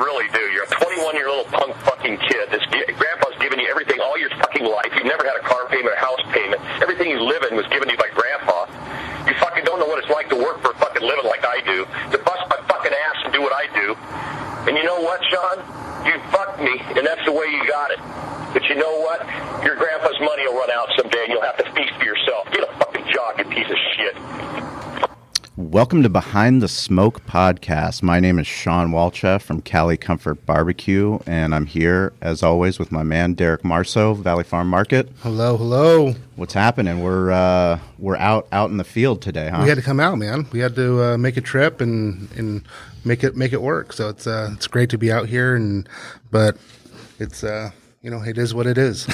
really do. You're a 21-year-old punk fucking kid. Grandpa's given you everything all your fucking life. You've never had a car payment, a house payment. Everything you live in was given to you by Grandpa. You fucking don't know what it's like to work for a fucking living like I do, to bust my fucking ass and do what I do. And you know what, Shawn? You fucked me, and that's the way you got it. But you know what? Your grandpa's money will run out someday, and you'll have to feast for yourself. Get a fucking job, you piece of shit. Welcome to Behind the Smoke podcast. My name is Sean Walchef from Cali Comfort Barbecue, and I'm here, as always, with my man Derek Marceau, Valley Farm Market. Hello, hello. What's happening? We're out in the field today, huh? We had to come out, man. We had to make a trip and make it work. So it's great to be out here, but it's it is what it is.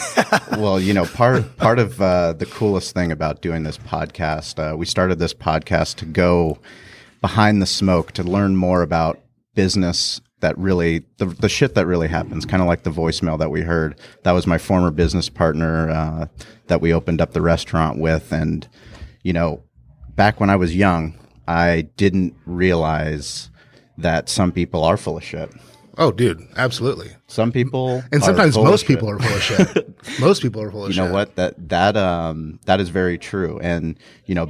Well, part of the coolest thing about doing this podcast, we started this podcast to go behind the smoke, to learn more about business that really, the shit that really happens, kind of like the voicemail that we heard. That was my former business partner that we opened up the restaurant with. And, back when I was young, I didn't realize that some people are full of shit. Oh, dude, absolutely. Some people, and sometimes most people are full of shit. Most people are full of shit. You know what? That is very true. And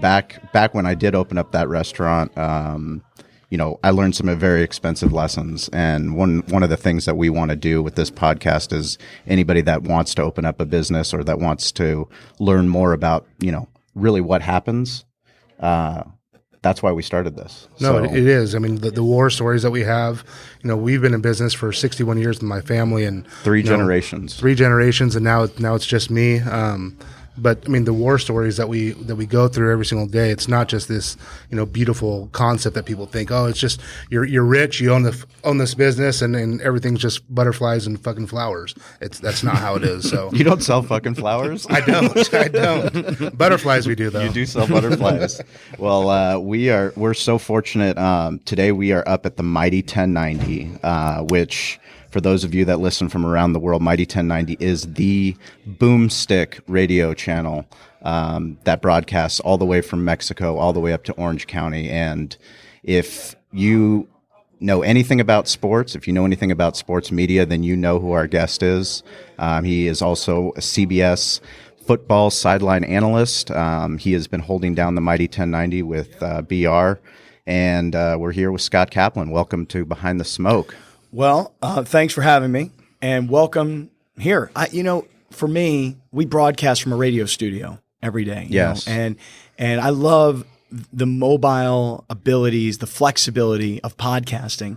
back when I did open up that restaurant, I learned some very expensive lessons. And one of the things that we want to do with this podcast is anybody that wants to open up a business or that wants to learn more about really what happens. That's why we started this. No, it is. I mean, the war stories that we have, we've been in business for 61 years with my family and three generations, and now it's just me. But I mean, the war stories that we go through every single day, it's not just this, beautiful concept that people think, oh, it's just you're rich, you own this business, and everything's just butterflies and fucking flowers. That's not how it is. So you don't sell fucking flowers? I don't. Butterflies we do though. You do sell butterflies. Well, we're so fortunate. Today we are up at the Mighty 1090, which, for those of you that listen from around the world, Mighty 1090 is the boomstick radio channel that broadcasts all the way from Mexico all the way up to Orange County. And if you know anything about sports, if you know anything about sports media, then you know who our guest is. He is also a CBS football sideline analyst. He has been holding down the Mighty 1090 with BR. And we're here with Scott Kaplan. Welcome to Behind the Smoke. Well, thanks for having me, and welcome here. For me, we broadcast from a radio studio every day. Yes. And I love the mobile abilities, the flexibility of podcasting.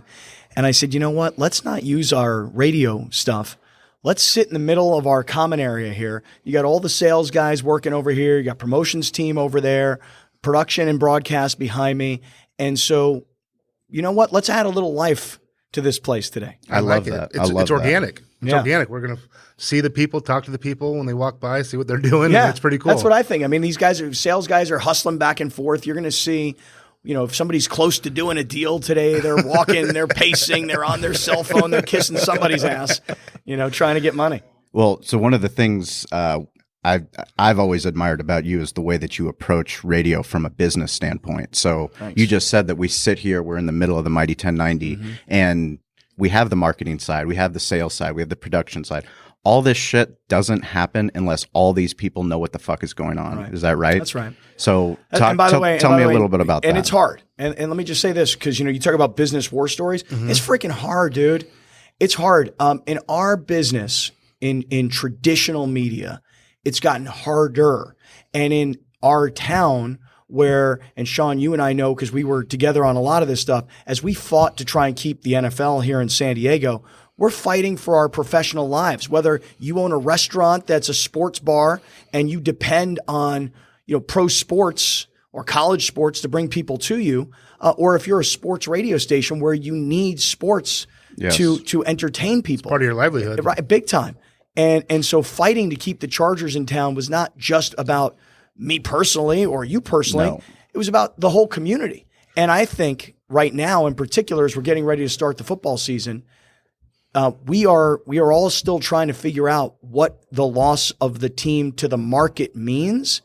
And I said, you know what? Let's not use our radio stuff. Let's sit in the middle of our common area here. You got all the sales guys working over here. You got promotions team over there, production and broadcast behind me. And so, you know what? Let's add a little life to this place today. I love like that. It's organic. It's organic. We're going to see the people, talk to the people when they walk by, see what they're doing. Yeah, and it's pretty cool. That's what I think. I mean, these sales guys are hustling back and forth. You're going to see, if somebody's close to doing a deal today, they're walking, they're pacing, they're on their cell phone, they're kissing somebody's ass, trying to get money. Well, so one of the things I've always admired about you is the way that you approach radio from a business standpoint. So Thanks. You just said that we sit here, we're in the middle of the Mighty 1090, and we have the marketing side, we have the sales side, we have the production side. All this shit doesn't happen unless all these people know what the fuck is going on. Right. Is that right? That's right. So tell me a little bit about that. And it's hard. And let me just say this, because you talk about business war stories. It's freaking hard, dude. It's hard. In our business, in traditional media, it's gotten harder. And in our town and Shawn, you and I know, because we were together on a lot of this stuff, as we fought to try and keep the NFL here in San Diego, we're fighting for our professional lives. Whether you own a restaurant that's a sports bar and you depend on, pro sports or college sports to bring people to you, or if you're a sports radio station where you need sports to entertain people. It's part of your livelihood. Right, big time. And so fighting to keep the Chargers in town was not just about me personally or you personally. No. It was about the whole community. And I think right now in particular, as we're getting ready to start the football season, we are all still trying to figure out what the loss of the team to the market means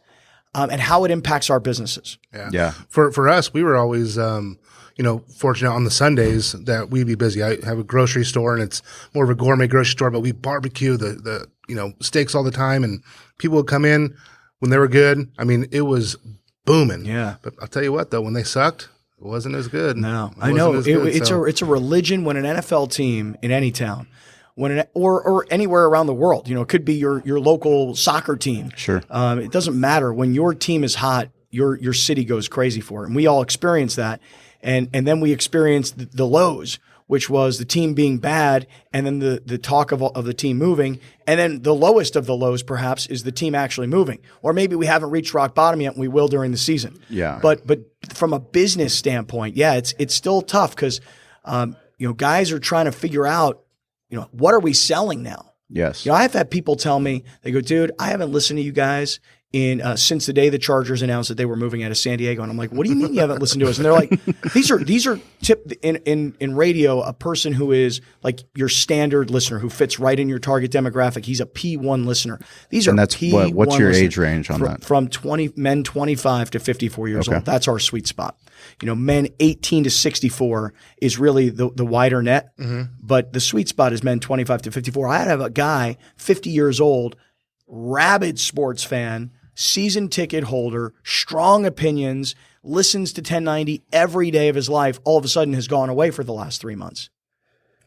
and how it impacts our businesses. Yeah. For us, we were always fortunate on the Sundays that we'd be busy. I have a grocery store, and it's more of a gourmet grocery store, but we barbecue the steaks all the time, and people would come in when they were good. I mean, it was booming. Yeah. But I'll tell you what, though, when they sucked, it wasn't as good. No, I know. It's a religion when an NFL team in any town, or anywhere around the world, it could be your local soccer team. Sure. It doesn't matter. When your team is hot, your city goes crazy for it. And we all experience that. And then we experienced the lows, which was the team being bad, and then the talk of the team moving. And then the lowest of the lows, perhaps, is the team actually moving. Or maybe we haven't reached rock bottom yet, and we will during the season. Yeah. But from a business standpoint, yeah, it's still tough because guys are trying to figure out, what are we selling now? Yes. I've had people tell me, they go, dude, I haven't listened to you guys since the day the Chargers announced that they were moving out of San Diego. And I'm like, what do you mean you haven't listened to us? And they're like, these are tip in radio, a person who is like your standard listener who fits right in your target demographic. He's a P1 listener. These are and that's P1 what's your listeners age range on that? From 25 to 54 years old. That's our sweet spot. Men 18 to 64 is really the wider net, but the sweet spot is men 25 to 54. I had a guy, 50 years old, rabid sports fan, season ticket holder, strong opinions, listens to 1090 every day of his life, all of a sudden has gone away for the last 3 months.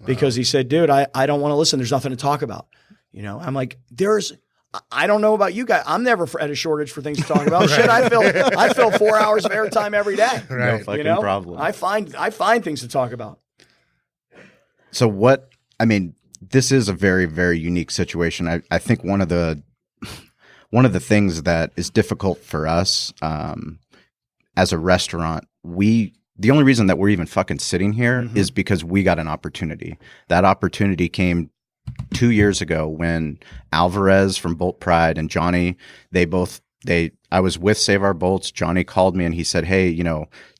Wow. Because he said, dude, I don't want to listen. There's nothing to talk about. I'm like, I don't know about you guys. I'm never at a shortage for things to talk about. Shit, I fill 4 hours of airtime every day. Right. No fucking problem. I find things to talk about. So this is a very, very unique situation. I think one of the things that is difficult for us as a restaurant, the only reason that we're even fucking sitting here is because we got an opportunity. That opportunity came 2 years ago when Alvarez from Bolt Pride and Johnny, I was with Save Our Bolts. Johnny called me and he said, hey,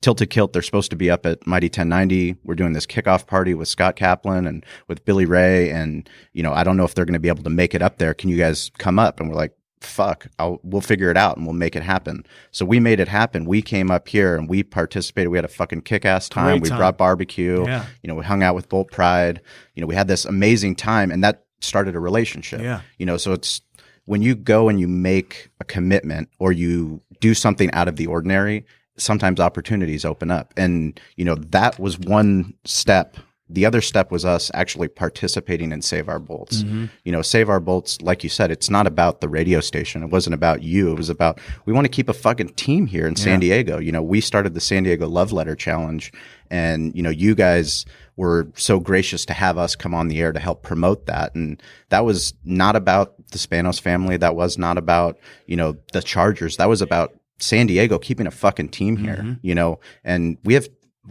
Tilted Kilt, they're supposed to be up at Mighty 1090. We're doing this kickoff party with Scott Kaplan and with Billy Ray. And, I don't know if they're going to be able to make it up there. Can you guys come up? And we're like, fuck, we'll figure it out and we'll make it happen. So we made it happen. We came up here and we participated. We had a fucking kick-ass time. We brought barbecue. Yeah. We hung out with Bolt Pride. We had this amazing time, and that started a relationship. Yeah. So it's when you go and you make a commitment or you do something out of the ordinary, sometimes opportunities open up. And, that was one step. The other step was us actually participating in Save Our Bolts. Save Our Bolts, like you said, it's not about the radio station. It wasn't about you. It was about, we want to keep a fucking team here in San Diego. We started the San Diego Love Letter Challenge, and, you guys were so gracious to have us come on the air to help promote that. And that was not about the Spanos family. That was not about, the Chargers. That was about San Diego keeping a fucking team here, and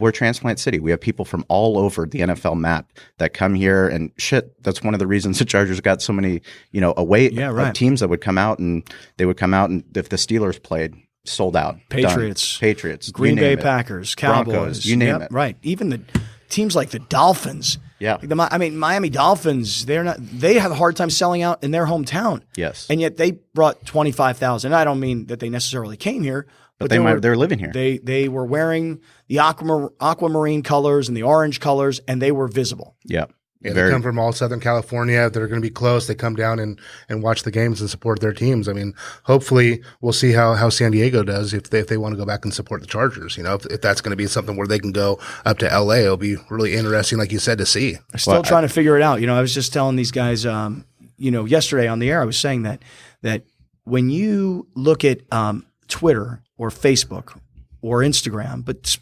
we're Transplant City. We have people from all over the NFL map that come here, and shit, that's one of the reasons the Chargers got so many, of teams that would come out, and they would come out, and if the Steelers played, sold out. Patriots, Green Bay Packers, Cowboys, Broncos, you name it. Right. Even the teams like the Dolphins. Yeah. Miami Dolphins, they have a hard time selling out in their hometown. Yes. And yet they brought 25,000. I don't mean that they necessarily came here, but they're living here. They were wearing the aquamarine colors and the orange colors, and they were visible. Yeah. Yeah, they come from all Southern California. They're going to be close. They come down and watch the games and support their teams. Hopefully we'll see how San Diego does if they want to go back and support the Chargers. If that's going to be something where they can go up to LA, it'll be really interesting, like you said, to see. I'm still trying to figure it out. I was just telling these guys, yesterday on the air, I was saying that when you look at Twitter or Facebook or Instagram, but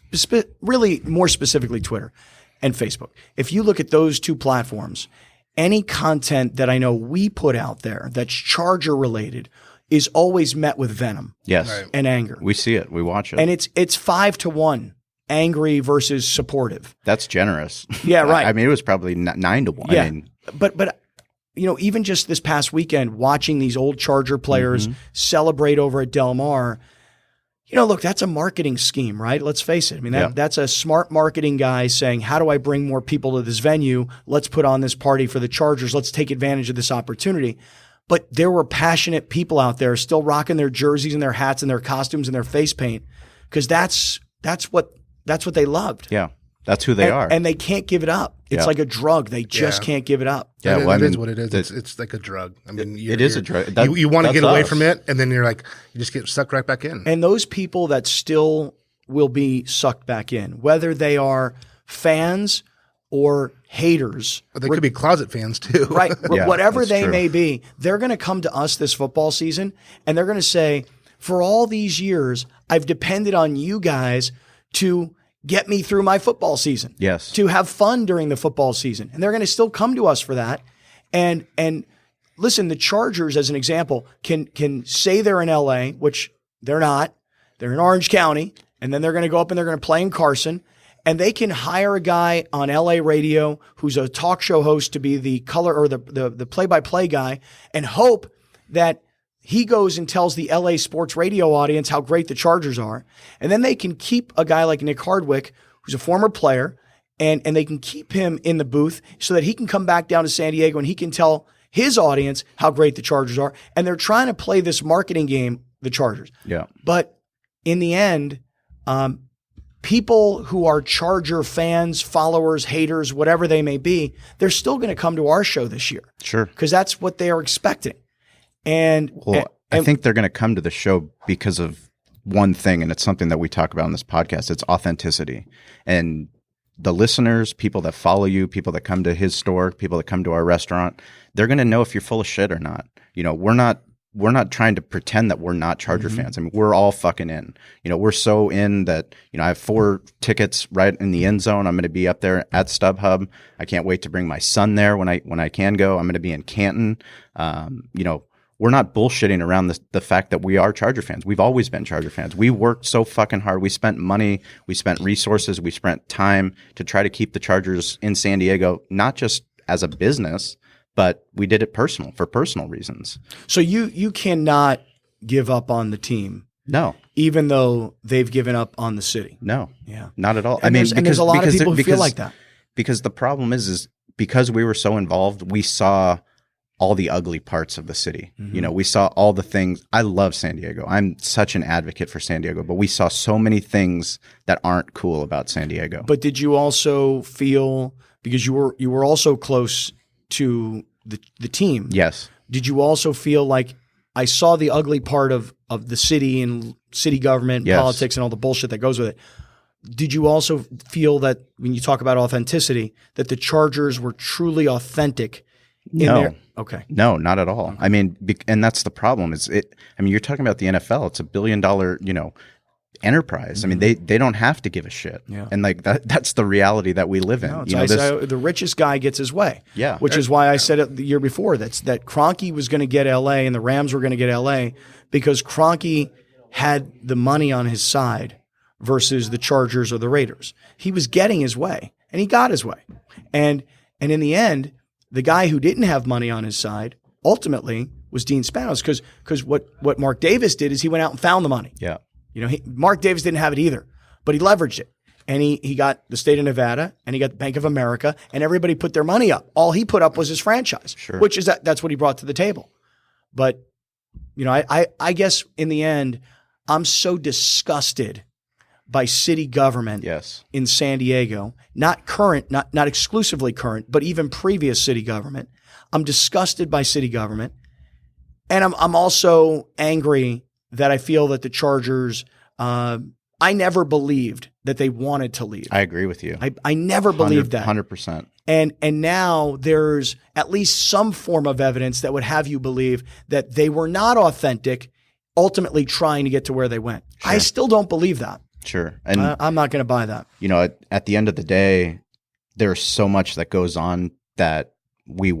really more specifically Twitter and Facebook. If you look at those two platforms, any content that I know we put out there that's Charger related is always met with venom. Yes. And anger. We see it. We watch it. And it's 5-1 angry versus supportive. That's generous. Yeah, right. It was probably 9-1. Yeah. But even just this past weekend, watching these old Charger players celebrate over at Del Mar, look, that's a marketing scheme, right? Let's face it. That's a smart marketing guy saying, how do I bring more people to this venue? Let's put on this party for the Chargers. Let's take advantage of this opportunity. But there were passionate people out there still rocking their jerseys and their hats and their costumes and their face paint, because that's what that's what they loved. Yeah. That's who they are. And they can't give it up. It's like a drug. They just can't give it up. Yeah, it is what it is. It's like a drug. I mean, it is a drug. You want to get away from it, and then you're like, you just get sucked right back in. And those people that still will be sucked back in, whether they are fans or haters. But they could be closet fans too. Right. Yeah, whatever that's they true. may be, they're going to come to us this football season and they're going to say, for all these years, I've depended on you guys to get me through my football season. Yes. To have fun during the football season. And they're going to still come to us for that. And listen, the Chargers, as an example, can say they're in LA, which they're not. They're in Orange County. And then they're going to go up and they're going to play in Carson. And they can hire a guy on LA radio who's a talk show host to be the color or the play-by-play guy and hope that he goes and tells the LA sports radio audience how great the Chargers are. And then they can keep a guy like Nick Hardwick, who's a former player, and they can keep him in the booth so that he can come back down to San Diego and he can tell his audience how great the Chargers are. And they're trying to play this marketing game, the Chargers. Yeah. But in the end, people who are Charger fans, followers, haters, whatever they may be, they're still going to come to our show this year. Sure. Because that's what they are expecting. And I think they're going to come to the show because of one thing, and it's something that we talk about on this podcast. It's authenticity. And the listeners, people that follow you, people that come to his store, people that come to our restaurant, they're going to know if you're full of shit or not. You know, we're not trying to pretend that we're not Charger fans. I mean, we're all fucking in. You know, we're so in that, you know, I have 4 tickets right in the end zone. I'm going to be up there at StubHub. I can't wait to bring my son there when I can go. I'm going to be in Canton. You know, we're not bullshitting around the fact that we are Charger fans. We've always been Charger fans. We worked so fucking hard. We spent money, we spent resources, we spent time to try to keep the Chargers in San Diego, not just as a business, but we did it for personal reasons. so you cannot give up on the team, No, even though they've given up on the city. no, Yeah. not at all. And there's a lot of people who feel like that. Because the problem is because we were so involved, we saw all the ugly parts of the city. You know, we saw all the things. I love San Diego. I'm such an advocate for San Diego, but we saw so many things that aren't cool about San Diego. But did you also feel, because you were also close to the team? Yes. Did you also feel like I saw the ugly part of the city and city government, Yes. politics, and all the bullshit that goes with it? Did you also feel that when you talk about authenticity, that the Chargers were truly authentic in No. their? Okay. No, not at all. I mean, and that's the problem. I mean, you're talking about the NFL. It's $1 billion, you know, enterprise. I mean, they don't have to give a shit. Yeah. And like that's the reality that we live in. No, You know, the richest guy gets his way. Yeah. Which is why I said it the year before that Kroenke was going to get LA and the Rams were going to get LA because Kroenke had the money on his side versus the Chargers or the Raiders. He was getting his way and he got his way. And in the end, the guy who didn't have money on his side ultimately was Dean Spanos because what Mark Davis did is he went out and found the money. yeah. You know, Mark Davis didn't have it either, but he leveraged it. And he got the state of Nevada and he got the Bank of America and everybody put their money up. All he put up was his franchise, Sure. which is that's what he brought to the table. But, you know, I guess in the end, I'm so disgusted by city government Yes. in San Diego, not current, not exclusively current, but even previous city government. I'm disgusted by city government. And I'm also angry that I feel that the Chargers, I never believed that they wanted to leave. I agree with you. I never believed that. 100%. And now there's at least some form of evidence that would have you believe that they were not authentic, ultimately trying to get to where they went. Sure. I still don't believe that. Sure. And I'm not going to buy that. you know, at the end of the day, there's so much that goes on that we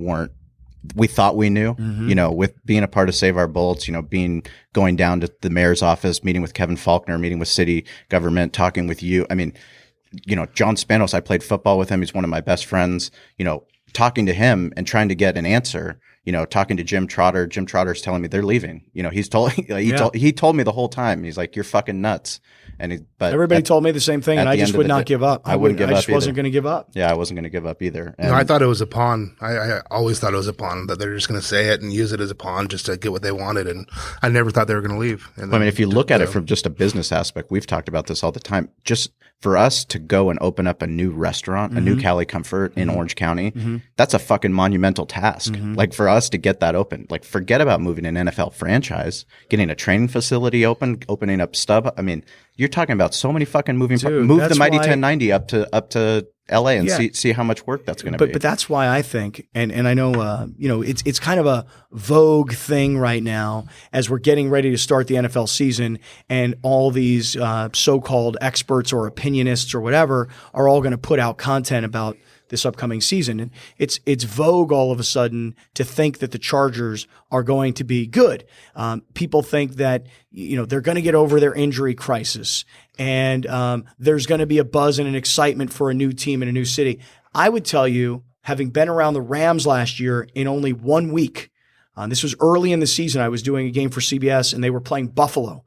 thought we knew, you know, with being a part of Save Our Bullets, you know, going down to the mayor's office, meeting with Kevin Faulkner, meeting with city government, talking with you. I mean, you know, John Spanos, I played football with him. He's one of my best friends, you know, talking to him and trying to get an answer. talking to Jim Trotter. Jim Trotter's telling me they're leaving. He told me the whole time. He's like, "You're fucking nuts." But everybody told me the same thing, and I just would not give up. I wouldn't give up. I just wasn't going to give up. Yeah, I wasn't going to give up either. And I thought it was a pawn. I always thought it was a pawn, that they're just going to say it and use it as a pawn just to get what they wanted. And I never thought they were going to leave. And I mean, if you look at it from just a business aspect, we've talked about this all the time. Just for us to go and open up a new restaurant, a new Cali Comfort in Orange County, that's a fucking monumental task. Like for us to get that open, like forget about moving an NFL franchise, getting a training facility open, opening up Stub. I mean, you're talking about so many fucking moving parts. Move the Mighty 1090 up to LA and see how much work that's going to be. But that's why I think, and I know, it's kind of a vogue thing right now as we're getting ready to start the NFL season, and all these so-called experts or opinionists or whatever are all going to put out content about this upcoming season. And it's vogue all of a sudden to think that the Chargers are going to be good. People think that, they're going to get over their injury crisis, and there's going to be a buzz and an excitement for a new team in a new city. I would tell you, having been around the Rams last year in only 1 week, this was early in the season. I was doing a game for CBS, and they were playing Buffalo.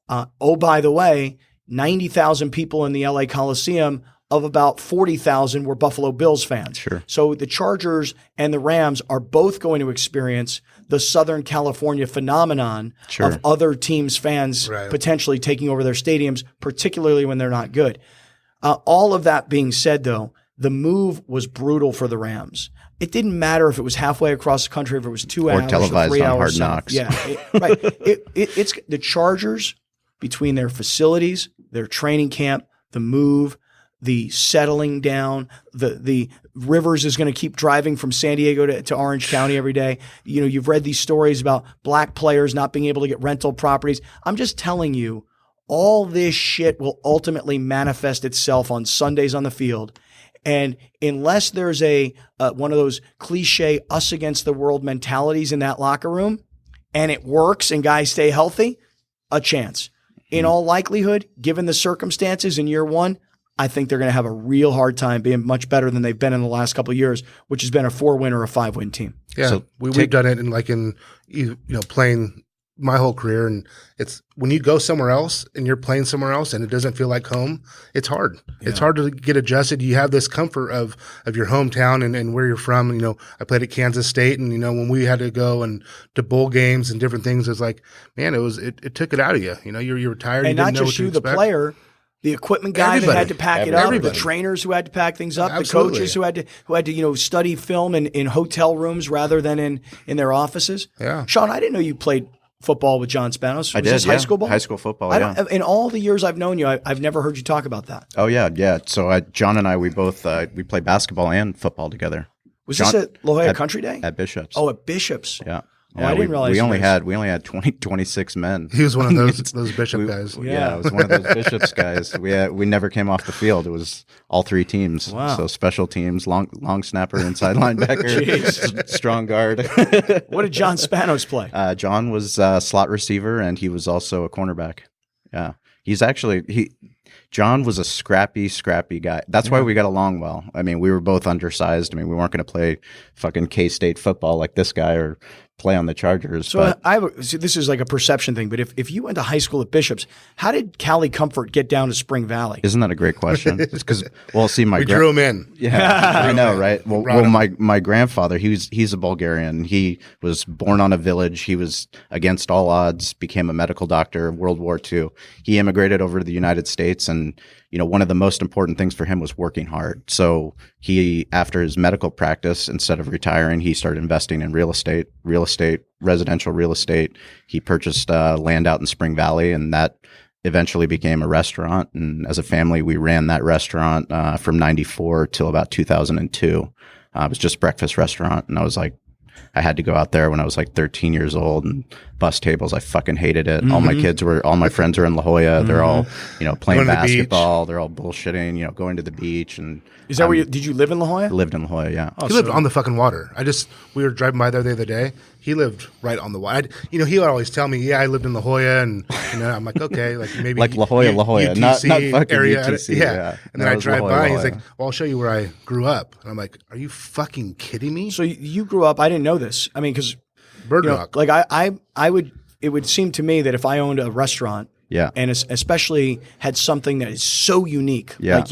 By the way, 90,000 people in the LA Coliseum, of about 40,000 were Buffalo Bills fans. Sure. So the Chargers and the Rams are both going to experience the Southern California phenomenon of other teams' fans potentially taking over their stadiums, particularly when they're not good. All of that being said, though, the move was brutal for the Rams. It didn't matter if it was halfway across the country, if it was 2 hours or 3 hours. Or televised on Hard Knocks. Yeah, right. It's the Chargers, between their facilities, their training camp, the move, the settling down, the Rivers is going to keep driving from San Diego to Orange County every day. You've read these stories about black players not being able to get rental properties. I'm just telling you, all this shit will ultimately manifest itself on Sundays on the field. And unless there's one of those cliche us against the world mentalities in that locker room, and it works and guys stay healthy, a chance. In all likelihood, given the circumstances in year one, I think they're going to have a real hard time being much better than they've been in the last couple of years, which has been a 4-win or a 5-win team. Yeah, so we've done it in playing my whole career, and it's when you go somewhere else and you're playing somewhere else and it doesn't feel like home, it's hard. Yeah. It's hard to get adjusted. You have this comfort of your hometown and where you're from. I played at Kansas State, and when we had to go and to bowl games and different things, it's like, man, it took it out of you. You were tired, and you not didn't know just what to you, the expect. player. The equipment guy that had to pack it up, the trainers who had to pack things up, Absolutely. The coaches who had to study film in hotel rooms rather than in their offices. Yeah. Shawn, I didn't know you played football with John Spanos. I did. This high school ball? High school football. Yeah. In all the years I've known you, I've never heard you talk about that. Oh yeah. So John and I, we both we played basketball and football together. Was this at La Jolla Country Day? At Bishops. Oh, at Bishops. Yeah. Oh, I didn't realize we only had 26 men. He was one of those Bishop guys. Yeah, I was one of those Bishops guys. We never came off the field. It was all 3 teams. Wow. So special teams, long snapper, inside linebacker, strong guard. What did John Spanos play? John was slot receiver, and he was also a cornerback. Yeah, John was a scrappy guy. That's why we got along well. I mean, we were both undersized. I mean, we weren't going to play fucking K-State football like this guy or play on the Chargers. So this is like a perception thing, but if you went to high school at Bishops, how did Cali Comfort get down to Spring Valley? Isn't that a great question? It's because, we drew him in. Yeah, I know, right? Well, my grandfather, he's a Bulgarian. He was born on a village. He was against all odds, became a medical doctor, World War II. He immigrated over to the United States, and one of the most important things for him was working hard. So he, after his medical practice, instead of retiring, he started investing in real estate, residential real estate. He purchased land out in Spring Valley, and that eventually became a restaurant. And as a family, we ran that restaurant from 94 till about 2002. It was just a breakfast restaurant. And I had to go out there when I was like 13 years old and bus tables. I fucking hated it. Mm-hmm. All my friends are in La Jolla. Mm-hmm. They're all, playing basketball. They're all bullshitting, going to the beach. And is that where did you live in La Jolla? Lived in La Jolla, yeah. He lived on the fucking water. We were driving by there the other day. he lived right on the water. He would always tell me, yeah, I lived in La Jolla, and I'm like, okay, like maybe like La Jolla, UTC not fucking area, UTC. Yeah. And then I drive by, and he's like, well, I'll show you where I grew up, and I'm like, are you fucking kidding me? So you grew up? I didn't know this. I mean, because Bird Rock. like I would. It would seem to me that if I owned a restaurant, and especially had something that is so unique, like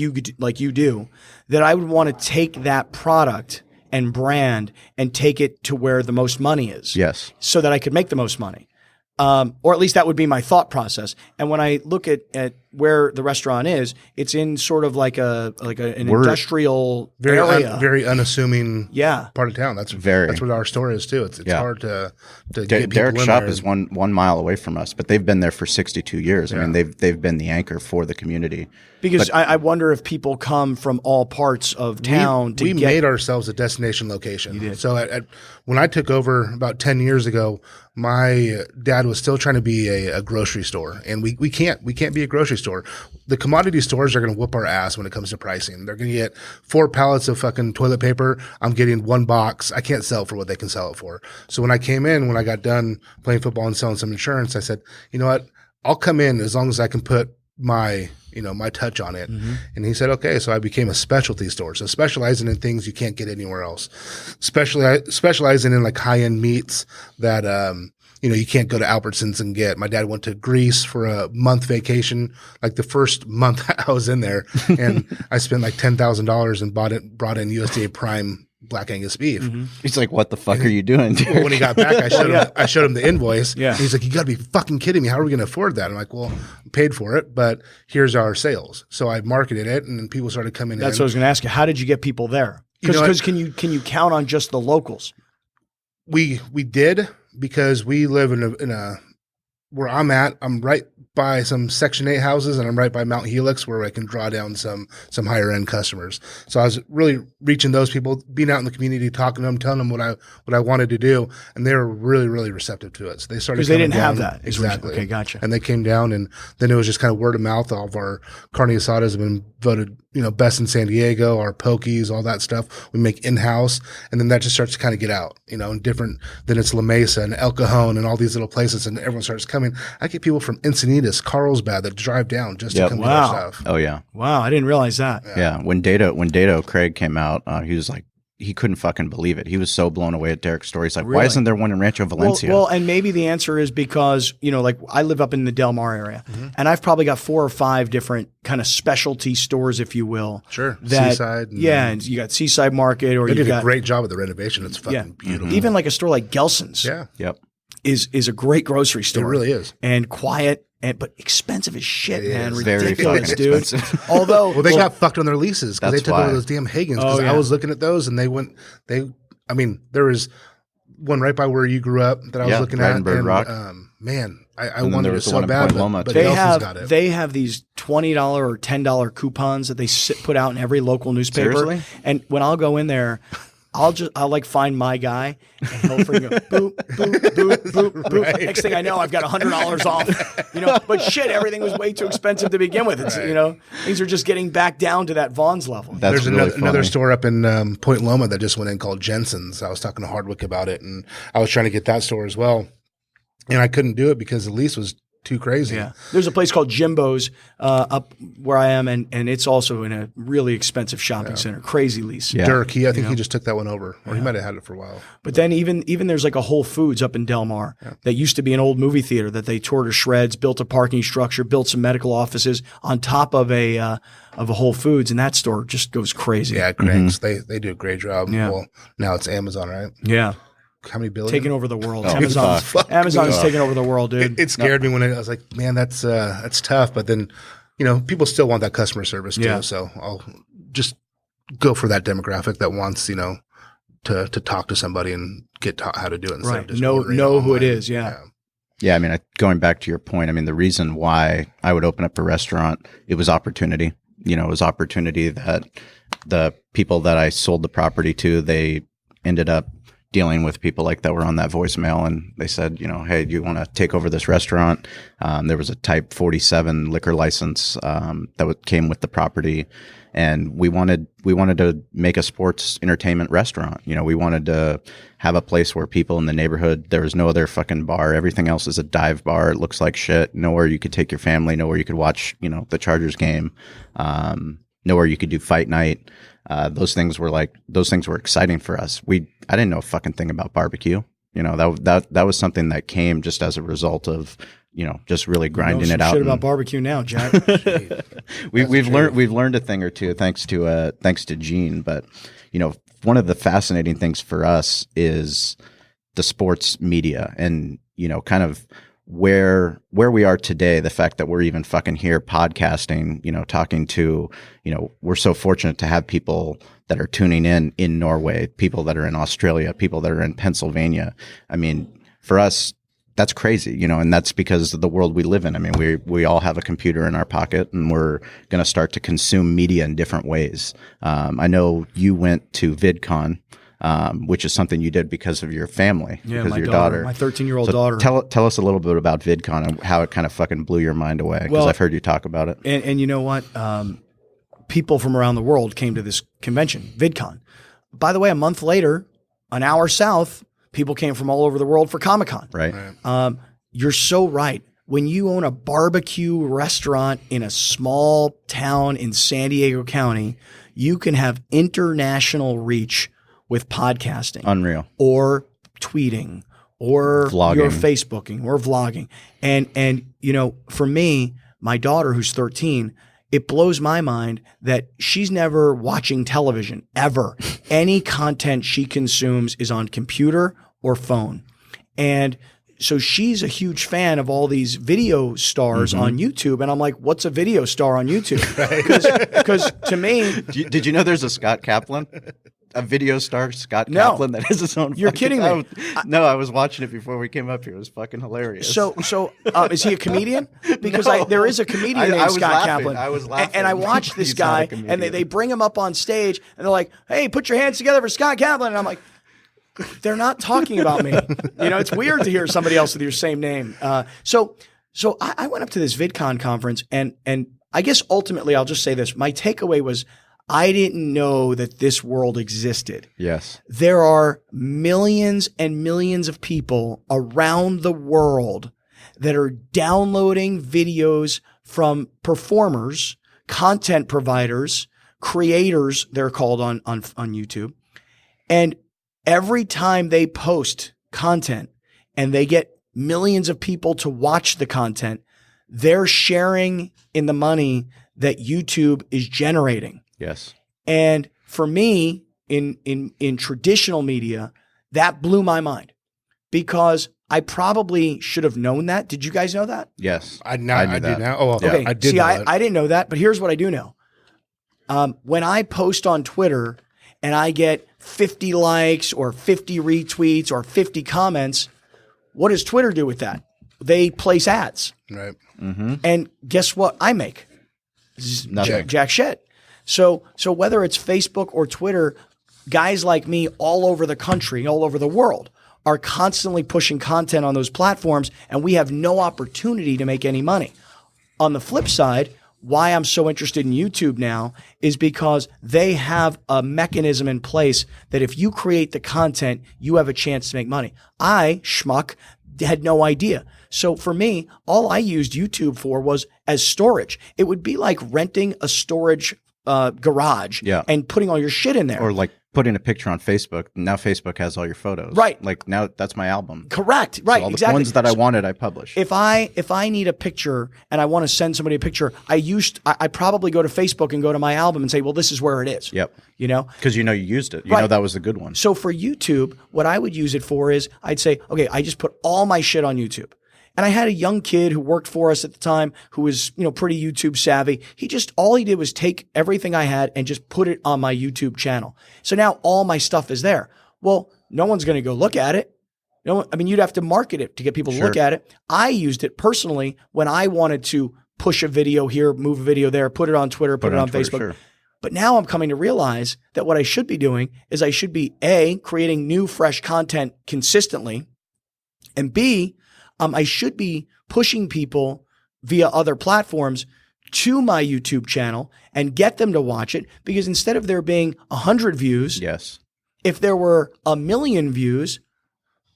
you do, that I would want to take that product and brand and take it to where the most money is. Yes. So that I could make the most money. Or at least that would be my thought process. And when I look at where the restaurant is, it's in sort of like an industrial area. Very unassuming Yeah. part of town. That's what our store is too. It's hard to get people Derek's in shop there. is 1 mile away from us, but they've been there for 62 years. I mean, they've been the anchor for the community. Because I wonder if people come from all parts of town we made ourselves a destination location. You did. So when I took over about 10 years ago, my dad was still trying to be a grocery store, and we can't be a grocery store. The commodity stores are going to whoop our ass when it comes to pricing. They're going to get 4 pallets of fucking toilet paper. I'm getting 1 box. I can't sell it for what they can sell it for. So when I got done playing football and selling some insurance, I said, you know what? I'll come in as long as I can put my touch on it. Mm-hmm. And he said, okay. So I became a specialty store. So specializing in things you can't get anywhere else. Specializing in like high-end meats that, you can't go to Albertsons and get. My dad went to Greece for a month vacation. Like the first month I was in there, and I spent like $10,000 and brought in USDA prime Black Angus beef. Mm-hmm. He's like, what the fuck are you doing, dude? Well, when he got back, I showed him the invoice. Yeah. And he's like, you got to be fucking kidding me. How are we going to afford that? I'm like, well, I paid for it, but here's our sales. So I marketed it, and then people started coming in. That's what I was going to ask you. How did you get people there? Because can you count on just the locals? We did, because we live in a where I'm at. I'm right by some Section 8 houses, and I'm right by Mount Helix, where I can draw down some higher end customers. So I was really reaching those people, being out in the community, talking to them, telling them what I wanted to do, and they were really, really receptive to it. So they started, because they didn't down. have that. Exactly. Okay, gotcha. And they came down, and then it was just kind of word of mouth. All of our carne asadas have been voted, best in San Diego. Our pokies, all that stuff we make in house, and then that just starts to kind of get out, and different. Then it's La Mesa and El Cajon and all these little places, and everyone starts coming. I get people from Encinitas, Carlsbad that drive down just to come get our stuff. Oh yeah. Wow, I didn't realize that. Yeah. When Dado Craig came out, he was like, he couldn't fucking believe it. He was so blown away at Derek's story. He's like, why isn't there one in Rancho Valencia? Well, and maybe the answer is because, like I live up in the Del Mar area, and I've probably got 4 or 5 different kind of specialty stores, if you will. Sure. That, Seaside. And you got Seaside Market, or they you did got a great job with the renovation. It's fucking beautiful. Even like a store like Gelson's. Yeah. Yep. Is a great grocery store. It really is. And quiet, but expensive as shit, man. Very Ridiculous, fucking dude. expensive. Although, they got fucked on their leases because they took over those damn Hagans. Because I was looking at those, and there was one right by where you grew up that I was looking at. Bird Rock. Man, I wanted it so bad, but got it. They have these $20 or $10 coupons that they put out in every local newspaper. Seriously? And when I'll go in there, I'll like find my guy, and he'll freaking go boop, boop, boop, boop, boop. Right. Next thing I know, I've got $100 off. But shit, everything was way too expensive to begin with. It's things are just getting back down to that Vaughn's level. That's There's really another store up in Point Loma that just went in called Jensen's. I was talking to Hardwick about it, and I was trying to get that store as well, and I couldn't do it because the lease was too crazy. Yeah, there's a place called Jimbo's up where I am, and it's also in a really expensive shopping center. Crazy lease. Yeah. Dirk, I think he just took that one over, or he might have had it for a while. But then even there's like a Whole Foods up in Del Mar that used to be an old movie theater that they tore to shreds, built a parking structure, built some medical offices on top of a Whole Foods, and that store just goes crazy. Yeah, Greg's. They do a great job. Yeah. Well, now it's Amazon, right? Yeah. How many billion? Taking over the world. Oh, Amazon's taking over the world, dude. It scared me when I was like, man, that's tough. But then, people still want that customer service too. Yeah. So I'll just go for that demographic that wants, to talk to somebody and get taught how to do it. Instead of just know who it is. Yeah. Yeah. I mean, going back to your point, I mean, the reason why I would open up a restaurant, it was opportunity. It was opportunity that the people that I sold the property to, they ended up dealing with people like that were on that voicemail, and they said, hey, do you want to take over this restaurant? There was a Type 47 liquor license that came with the property, and we wanted to make a sports entertainment restaurant. We wanted to have a place where people in the neighborhood, there was no other fucking bar. Everything else is a dive bar. It looks like shit. Nowhere you could take your family. Nowhere you could watch, the Chargers game. Nowhere you could do fight night. Those things were exciting for us. I didn't know a fucking thing about barbecue. That was something that came just as a result of, just really grinding it out. Shit about barbecue now, Jack. we've learned a thing or two thanks to Gene. But, one of the fascinating things for us is the sports media and, kind of where we are today, the fact that we're even fucking here podcasting, talking to, we're so fortunate to have people that are tuning in Norway, people that are in Australia, people that are in Pennsylvania. I mean, for us, that's crazy, and that's because of the world we live in. I mean, we all have a computer in our pocket, and we're going to start to consume media in different ways. I know you went to VidCon, which is something you did because of your family, because of your daughter. My 13-year-old daughter. Tell us a little bit about VidCon and how it kind of fucking blew your mind away, because I've heard you talk about it. And you know what? People from around the world came to this convention, VidCon. By the way, a month later, an hour south, people came from all over the world for Comic-Con. Right. You're so right. When you own a barbecue restaurant in a small town in San Diego County, you can have international reach with podcasting. Unreal. Or tweeting or vlogging. You're Facebooking or vlogging. And for me, my daughter who's 13, it blows my mind that she's never watching television ever. Any content she consumes is on computer or phone. And so she's a huge fan of all these video stars on YouTube. And I'm like, what's a video star on YouTube? Because to me. Did you know there's a Scott Kaplan? A video star, Scott Kaplan, that has his own. You're kidding me. I was watching it before we came up here. It was fucking hilarious. So is he a comedian? Because there is a comedian named Scott Kaplan. I was laughing. And I watched this guy, and they bring him up on stage, and they're like, hey, put your hands together for Scott Kaplan. And I'm like, they're not talking about me. It's weird to hear somebody else with your same name. So I went up to this VidCon conference, and I guess ultimately I'll just say this. My takeaway was, I didn't know that this world existed. Yes. There are millions and millions of people around the world that are downloading videos from performers, content providers, creators, they're called on YouTube. And every time they post content and they get millions of people to watch the content, they're sharing in the money that YouTube is generating. Yes. And for me, in traditional media, that blew my mind because I probably should have known that. Did you guys know that? Yes. I did now. Oh, well, okay. I did. See, I didn't know that, but here's what I do know. When I post on Twitter and I get 50 likes or 50 retweets or 50 comments, what does Twitter do with that? They place ads. Right. Mm-hmm. And guess what I make? Nothing. Jack shit. So whether it's Facebook or Twitter, guys like me all over the country, all over the world are constantly pushing content on those platforms, and we have no opportunity to make any money. On the flip side, why I'm so interested in YouTube now is because they have a mechanism in place that if you create the content, you have a chance to make money. I, schmuck, had no idea. So for me, all I used YouTube for was as storage. It would be like renting a storage garage and putting all your shit in there. Or like putting a picture on Facebook. Now Facebook has all your photos. Right. Like now that's my album. Correct. Right. So all exactly. the ones that I wanted, I publish. If I need a picture and I want to send somebody a picture, I probably go to Facebook and go to my album and say, well, this is where it is. Yep. Because you used it. You know that was a good one. So for YouTube, what I would use it for is I'd say, okay, I just put all my shit on YouTube. And I had a young kid who worked for us at the time who was, pretty YouTube savvy. All he did was take everything I had and just put it on my YouTube channel. So now all my stuff is there. Well, no one's going to go look at it. You'd have to market it to get people to look at it. I used it personally when I wanted to push a video here, move a video there, put it on Twitter, put it on Facebook. Sure. But now I'm coming to realize that what I should be doing is I should be A, creating new, fresh content consistently, and B, I should be pushing people via other platforms to my YouTube channel and get them to watch it, because instead of there being 100 views, Yes. if there were 1 million views,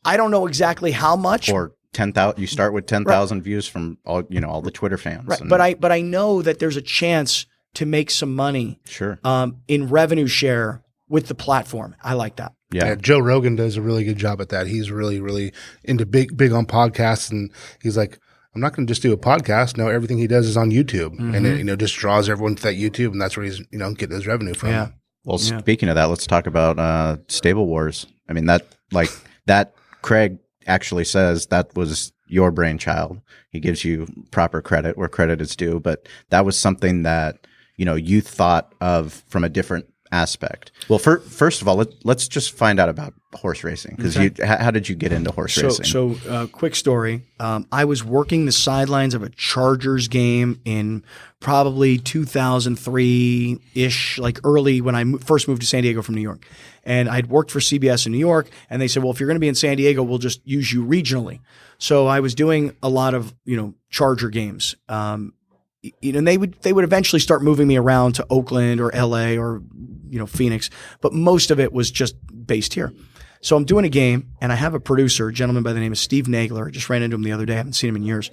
I don't know exactly how much. Or 10,000. You start with 10,000 views from all the Twitter fans. Right. And- But I know that there's a chance to make some money Sure. in revenue share with the platform. I like that. Yeah. Joe Rogan does a really good job at that. He's really, really into big on podcasts, and he's like, I'm not going to just do a podcast. No, everything he does is on YouTube, and it just draws everyone to that YouTube, and that's where he's getting his revenue from. Yeah. Well, speaking of that, let's talk about Stable Wars. I mean, that Craig actually says that was your brainchild. He gives you proper credit where credit is due, but that was something that you thought of from a different aspect. Well, first of all, let's just find out about horse racing, because how did you get into horse racing? So, quick story. I was working the sidelines of a Chargers game in probably 2003-ish, like early when I first moved to San Diego from New York. And I'd worked for CBS in New York, and they said, well, if you're going to be in San Diego, we'll just use you regionally. So I was doing a lot of, Charger games. And they would eventually start moving me around to Oakland or LA or, Phoenix, but most of it was just based here. So I'm doing a game, and I have a producer, a gentleman by the name of Steve Nagler. I just ran into him the other day. I haven't seen him in years.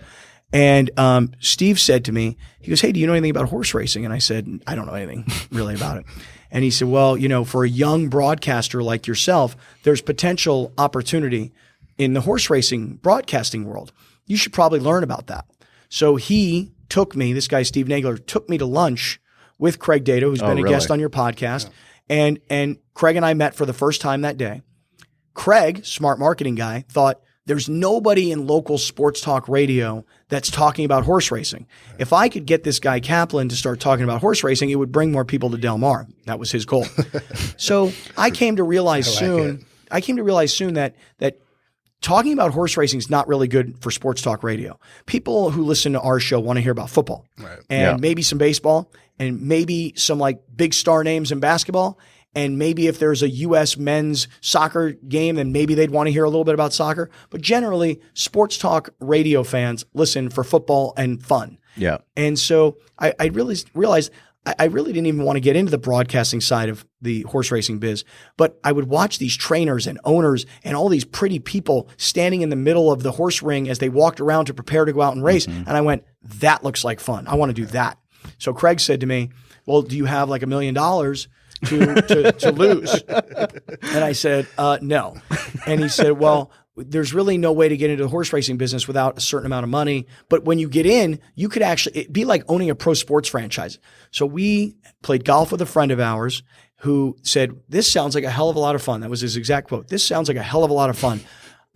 And Steve said to me, he goes, hey, do you know anything about horse racing? And I said, I don't know anything really about it. And he said, well, for a young broadcaster like yourself, there's potential opportunity in the horse racing broadcasting world. You should probably learn about that. So he took me, this guy, Steve Nagler, took me to lunch with Craig Dato, who's been a guest on your podcast. Yeah. And Craig and I met for the first time that day. Craig, smart marketing guy, thought there's nobody in local sports talk radio that's talking about horse racing. If I could get this guy Kaplan to start talking about horse racing, it would bring more people to Del Mar. That was his goal. So I came to realize soon that talking about horse racing is not really good for sports talk radio. People who listen to our show want to hear about football and maybe some baseball and maybe some like big star names in basketball. And maybe if there's a U.S. men's soccer game, then maybe they'd want to hear a little bit about soccer. But generally, sports talk radio fans listen for football and fun. Yeah. And so I really realized I really didn't even want to get into the broadcasting side of the horse racing biz, but I would watch these trainers and owners and all these pretty people standing in the middle of the horse ring as they walked around to prepare to go out and race. And I went, that looks like fun. I want to do that. So Craig said to me, well, do you have like $1 million to lose? And I said, no. And he said, well, there's really no way to get into the horse racing business without a certain amount of money. But when you get in, you could actually, it'd be like owning a pro sports franchise. So we played golf with a friend of ours who said, this sounds like a hell of a lot of fun. That was his exact quote. This sounds like a hell of a lot of fun.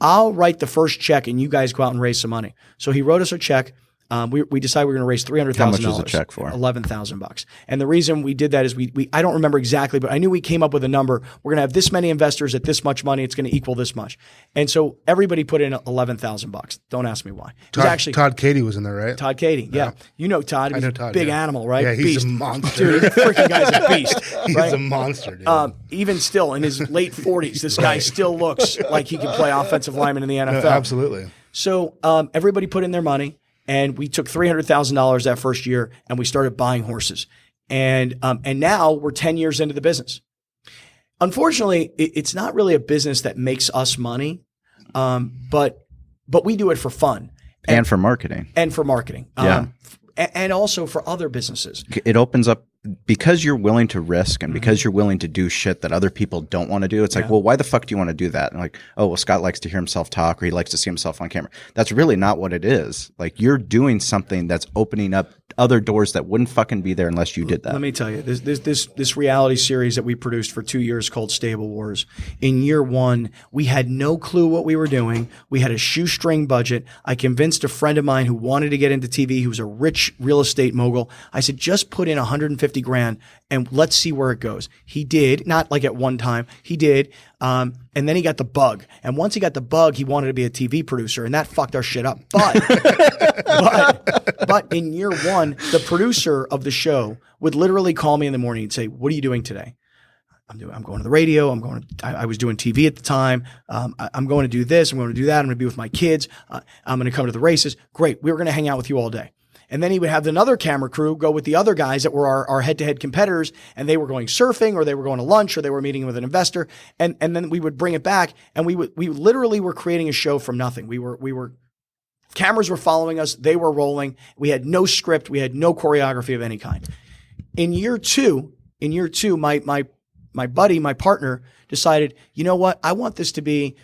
I'll write the first check and you guys go out and raise some money. So he wrote us a check. We decided we were going to raise $300,000. How much was the check for? $11,000. And the reason we did that is we I don't remember exactly, but I knew we came up with a number. We're going to have this many investors at this much money. It's going to equal this much. And so everybody put in $11,000. Don't ask me why. Todd Katie was in there, right? Todd Katie, yeah. You know Todd. I know Todd. Big animal, right? Yeah, he's beast. a monster. Dude, the freaking guy's a beast. He's right? a monster, dude. Even still, in his late 40s, this guy still looks like he can play offensive lineman in the NFL. Absolutely. So everybody put in their money. And we took $300,000 that first year and we started buying horses. And now we're 10 years into the business. Unfortunately, it's not really a business that makes us money, but we do it for fun. And for marketing. And for marketing. Yeah. And also for other businesses. It opens up, because you're willing to risk and because you're willing to do shit that other people don't want to do. It's like, well, why the fuck do you want to do that? And like, oh, well, Scott likes to hear himself talk or he likes to see himself on camera. That's really not what it is. Like, you're doing something that's opening up other doors that wouldn't fucking be there unless you did that. Let me tell you, this reality series that we produced for 2 years called Stable Wars. In year one, we had no clue what we were doing. We had a shoestring budget. I convinced a friend of mine who wanted to get into TV, who was a rich real estate mogul. I said, just put in $150,000 and let's see where it goes. He did, not like at one time. He did. And then he got the bug. And once he got the bug, he wanted to be a TV producer, and that fucked our shit up. But in year one, the producer of the show would literally call me in the morning and say, "What are you doing today?" I'm going to the radio. I was doing TV at the time. I'm going to do this. I'm going to do that. I'm going to be with my kids. I'm going to come to the races. Great. We were going to hang out with you all day. And then he would have another camera crew go with the other guys that were our head-to-head competitors, and they were going surfing, or they were going to lunch, or they were meeting with an investor. And then we would bring it back, and we literally were creating a show from nothing. Cameras were following us. They were rolling. We had no script. We had no choreography of any kind. In year two, my buddy, my partner, decided, you know what? I want this to be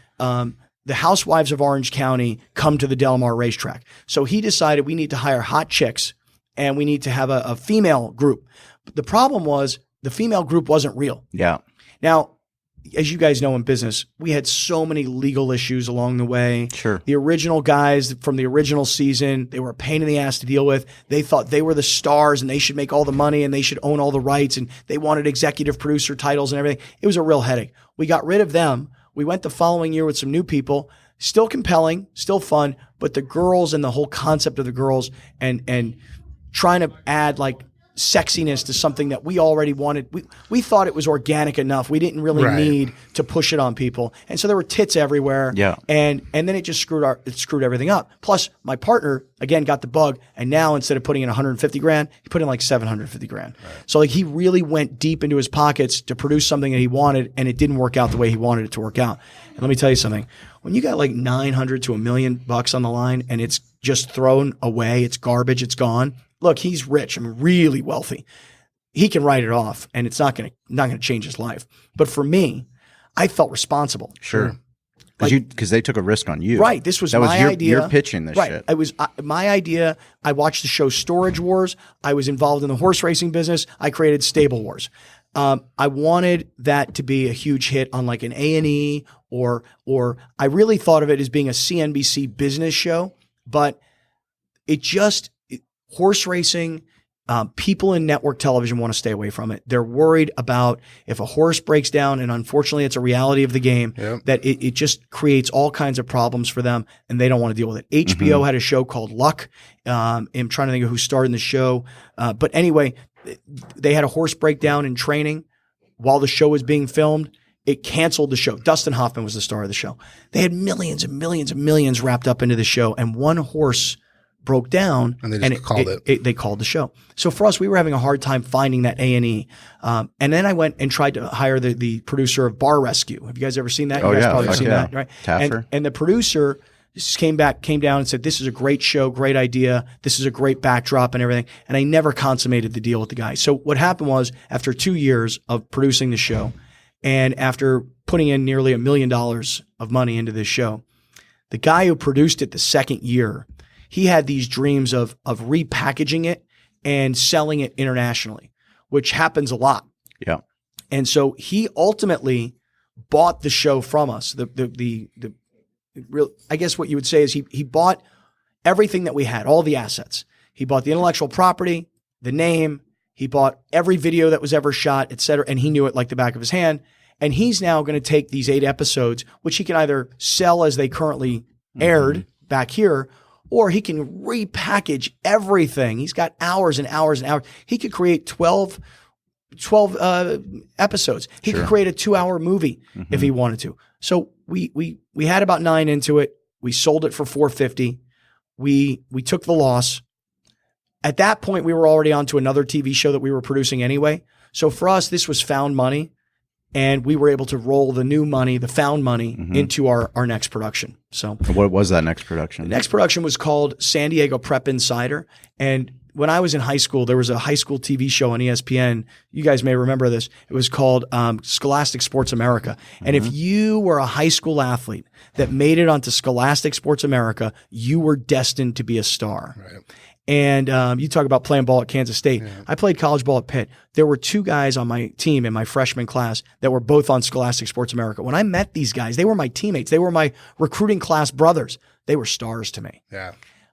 the Housewives of Orange County come to the Del Mar racetrack. So he decided we need to hire hot chicks and we need to have a female group. But the problem was the female group wasn't real. Yeah. Now, as you guys know in business, we had so many legal issues along the way. Sure. The original guys from the original season, they were a pain in the ass to deal with. They thought they were the stars and they should make all the money and they should own all the rights, and they wanted executive producer titles and everything. It was a real headache. We got rid of them. We went the following year with some new people, still compelling, still fun, but the girls and the whole concept of the girls and trying to add like sexiness to something that we already wanted. We thought it was organic enough. We didn't really need to push it on people. And so there were tits everywhere. Yeah. And then it just screwed everything up. Plus my partner again got the bug, and now instead of putting in 150 grand, he put in like 750 grand. Right. So like he really went deep into his pockets to produce something that he wanted, and it didn't work out the way he wanted it to work out. And let me tell you something. When you got like 900 to $1 million on the line and it's just thrown away, it's garbage, it's gone. Look, he's rich. I mean, really wealthy. He can write it off, and it's not going to change his life. But for me, I felt responsible. Sure, because they took a risk on you. Right. This was my idea. You're pitching this shit. It was my idea. I watched the show Storage Wars. I was involved in the horse racing business. I created Stable Wars. I wanted that to be a huge hit on like an A&E or I really thought of it as being a CNBC business show, but horse racing, people in network television want to stay away from it. They're worried about if a horse breaks down, and unfortunately it's a reality of the game, that it just creates all kinds of problems for them, and they don't want to deal with it. HBO had a show called Luck. I'm trying to think of who starred in the show. But anyway, they had a horse breakdown in training while the show was being filmed. It canceled the show. Dustin Hoffman was the star of the show. They had millions and millions and millions wrapped up into the show, and one horse broke down, and they just called it. They called the show. So for us, we were having a hard time finding that A&E. And then I went and tried to hire the producer of Bar Rescue. Have you guys ever seen that? You guys probably have seen that, right? Taffer. And the producer came down and said, "This is a great show, great idea. This is a great backdrop and everything." And I never consummated the deal with the guy. So what happened was, after 2 years of producing the show, and after putting in nearly $1 million of money into this show, the guy who produced it the second year, he had these dreams of repackaging it and selling it internationally, which happens a lot. Yeah. And so he ultimately bought the show from us. The real, I guess what you would say is he bought everything that we had, all the assets. He bought the intellectual property, the name. He bought every video that was ever shot, et cetera, and he knew it like the back of his hand. And he's now going to take these 8 episodes, which he can either sell as they currently aired back here, or he can repackage everything. He's got hours and hours and hours. He could create 12 episodes. He could create a 2-hour movie if he wanted to. So we had about 9 into it. We sold it for $450. We took the loss. At that point, we were already on to another TV show that we were producing anyway. So for us, this was found money, and we were able to roll the new money, the found money, into our next production. So what was that next production? The next production was called San Diego Prep Insider. And when I was in high school, there was a high school TV show on ESPN. You guys may remember this. It was called Scholastic Sports America. And if you were a high school athlete that made it onto Scholastic Sports America, you were destined to be a star. Right. And you talk about playing ball at Kansas State. Yeah. I played college ball at Pitt. There were 2 guys on my team in my freshman class that were both on Scholastic Sports America. When I met these guys, they were my teammates. They were my recruiting class brothers. They were stars to me. Yeah.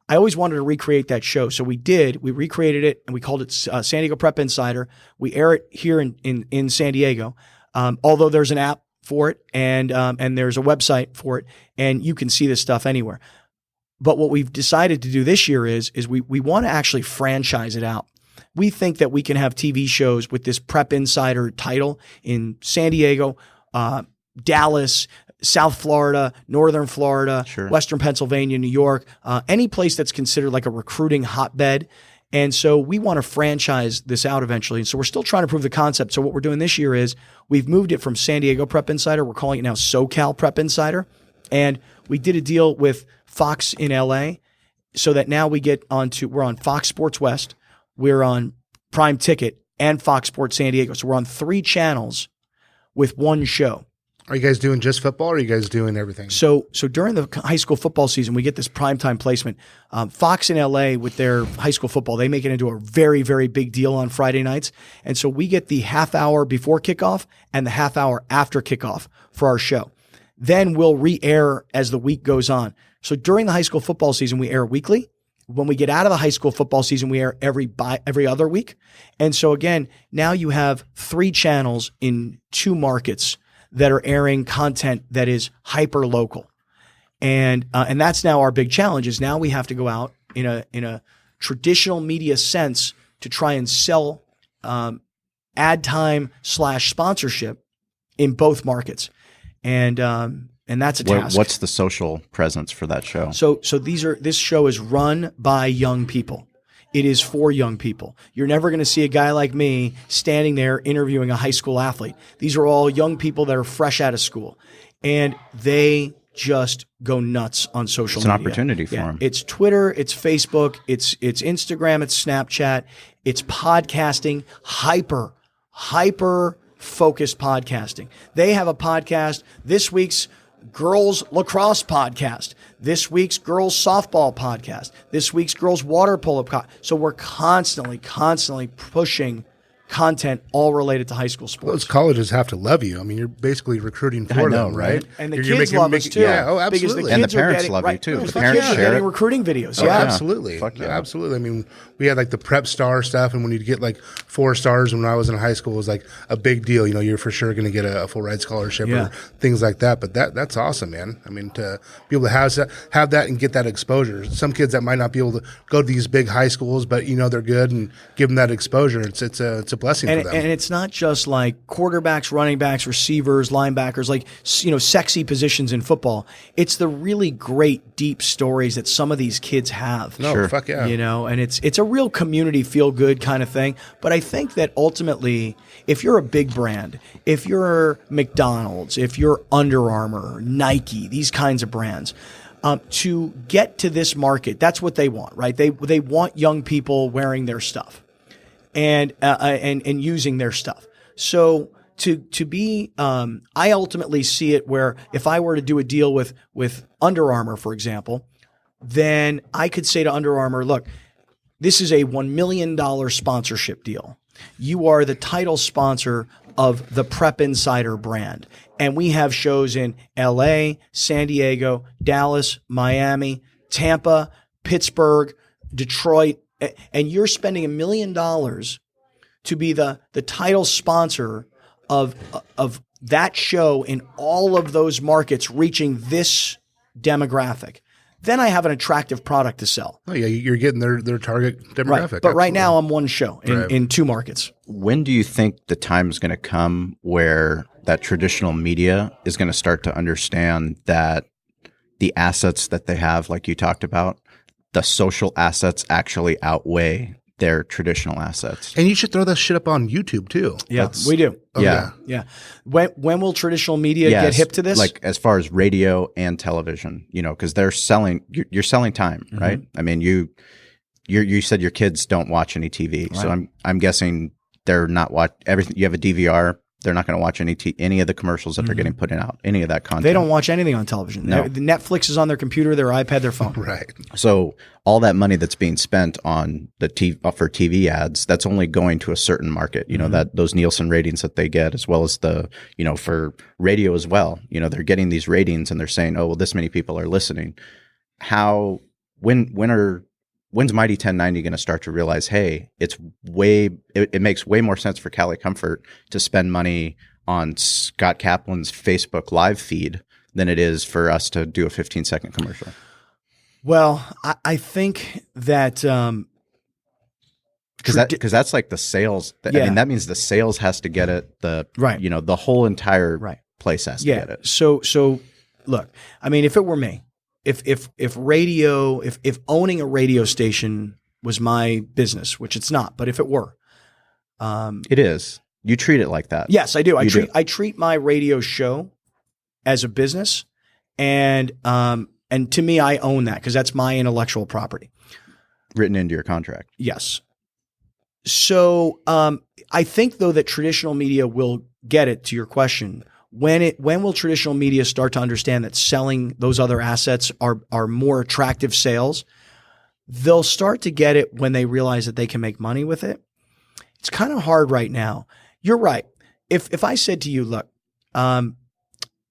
I always wanted to recreate that show. So we did. We recreated it, and we called it San Diego Prep Insider. We air it here in San Diego, although there's an app for it and there's a website for it, and you can see this stuff anywhere. But what we've decided to do this year is we want to actually franchise it out. We think that we can have TV shows with this Prep Insider title in San Diego, Dallas, South Florida, Northern Florida, Western Pennsylvania, New York, any place that's considered like a recruiting hotbed. And so we want to franchise this out eventually. And so we're still trying to prove the concept. So what we're doing this year is we've moved it from San Diego Prep Insider. We're calling it now SoCal Prep Insider. And we did a deal with Fox in LA so that now we're on Fox Sports West, we're on Prime Ticket, and Fox Sports San Diego. So we're on 3 channels with one show. Are you guys doing just football, or are you guys doing everything? So during the high school football season, we get this primetime placement. Fox in LA with their high school football, they make it into a very, very big deal on Friday nights. And so we get the half hour before kickoff and the half hour after kickoff for our show. Then we'll re-air as the week goes on. So during the high school football season, we air weekly. When we get out of the high school football season, we air every other week. And so again, now you have 3 channels in 2 markets that are airing content that is hyper local. And that's now our big challenge is now we have to go out in a traditional media sense to try and sell ad time / sponsorship in both markets. And that's a task. What's the social presence for that show? So this show is run by young people. It is for young people. You're never going to see a guy like me standing there interviewing a high school athlete. These are all young people that are fresh out of school, and they just go nuts on social media. It's an opportunity for them. It's Twitter, it's Facebook, it's Instagram, it's Snapchat, it's podcasting, hyper focused podcasting. They have a podcast, this week's girls lacrosse podcast, this week's girls softball podcast, this week's girls water polo podcast. So we're constantly pushing content all related to high school sports. Those colleges have to love you. I mean, you're basically recruiting for them, right? And the kids love us too. Yeah, oh, absolutely. And the parents love you too. The parents share it. Recruiting videos. Oh, yeah, absolutely. Fuck yeah. Absolutely. I mean, we had like the prep star stuff, and when you'd get like 4 stars when I was in high school, it was like a big deal. You know, you're for sure going to get a full ride scholarship or things like that. But that's awesome, man. I mean, to be able to have that and get that exposure. Some kids that might not be able to go to these big high schools, but you know they're good, and give them that exposure. It's a blessing for them. And it's not just like quarterbacks, running backs, receivers, linebackers, like, you know, sexy positions in football. It's the really great, deep stories that some of these kids have. No, fuck yeah. You know, and it's a real community feel good kind of thing. But I think that ultimately, if you're a big brand, if you're McDonald's, if you're Under Armour, Nike, these kinds of brands, to get to this market, that's what they want, right? They want young people wearing their stuff. And using their stuff. So to be, I ultimately see it where if I were to do a deal with Under Armour, for example, then I could say to Under Armour, look, this is a $1 million sponsorship deal. You are the title sponsor of the Prep Insider brand. And we have shows in LA, San Diego, Dallas, Miami, Tampa, Pittsburgh, Detroit, and you're spending $1 million to be the title sponsor of that show in all of those markets, reaching this demographic. Then I have an attractive product to sell. Oh yeah, you're getting their target demographic. Right. But right now I'm one show in 2 markets. When do you think the time is going to come where that traditional media is going to start to understand that the assets that they have, like you talked about, the social assets actually outweigh their traditional assets? And you should throw that shit up on YouTube too. Yeah, we do. Oh, yeah. When will traditional media get hip to this? Like as far as radio and television, you know, because they're selling. You're selling time, right? I mean, you said your kids don't watch any TV, right. So I'm guessing they're not watch everything. You have a DVR. They're not going to watch any of the commercials that are getting put out, any of that content. They don't watch anything on television. No. Netflix is on their computer, their iPad, their phone. Right. So all that money that's being spent on the for TV ads, that's only going to a certain market. You know, that those Nielsen ratings that they get, as well as the, you know, for radio as well. You know, they're getting these ratings and they're saying, oh, well, this many people are listening. When's Mighty 1090 going to start to realize, hey, it makes way more sense for Cali Comfort to spend money on Scott Kaplan's Facebook live feed than it is for us to do a 15-second commercial? Well, I think that because that's like the sales. I Yeah. mean, that means the sales has to get it. Right. The whole entire Right. place has to yeah. get it. So look, I mean, if it were me, if owning a radio station was my business, which it's not, but if it were, It is. You treat it like that. yes, I do. You I treat my radio show as a business, and to me, I own that because that's my intellectual property. Written into your contract. Yes. So I think though that traditional media will get it, to your question. When will traditional media start to understand that selling those other assets are more attractive sales? They'll start to get it when they realize that they can make money with it. It's kind of hard right now. You're right. If I said to you, look, I'm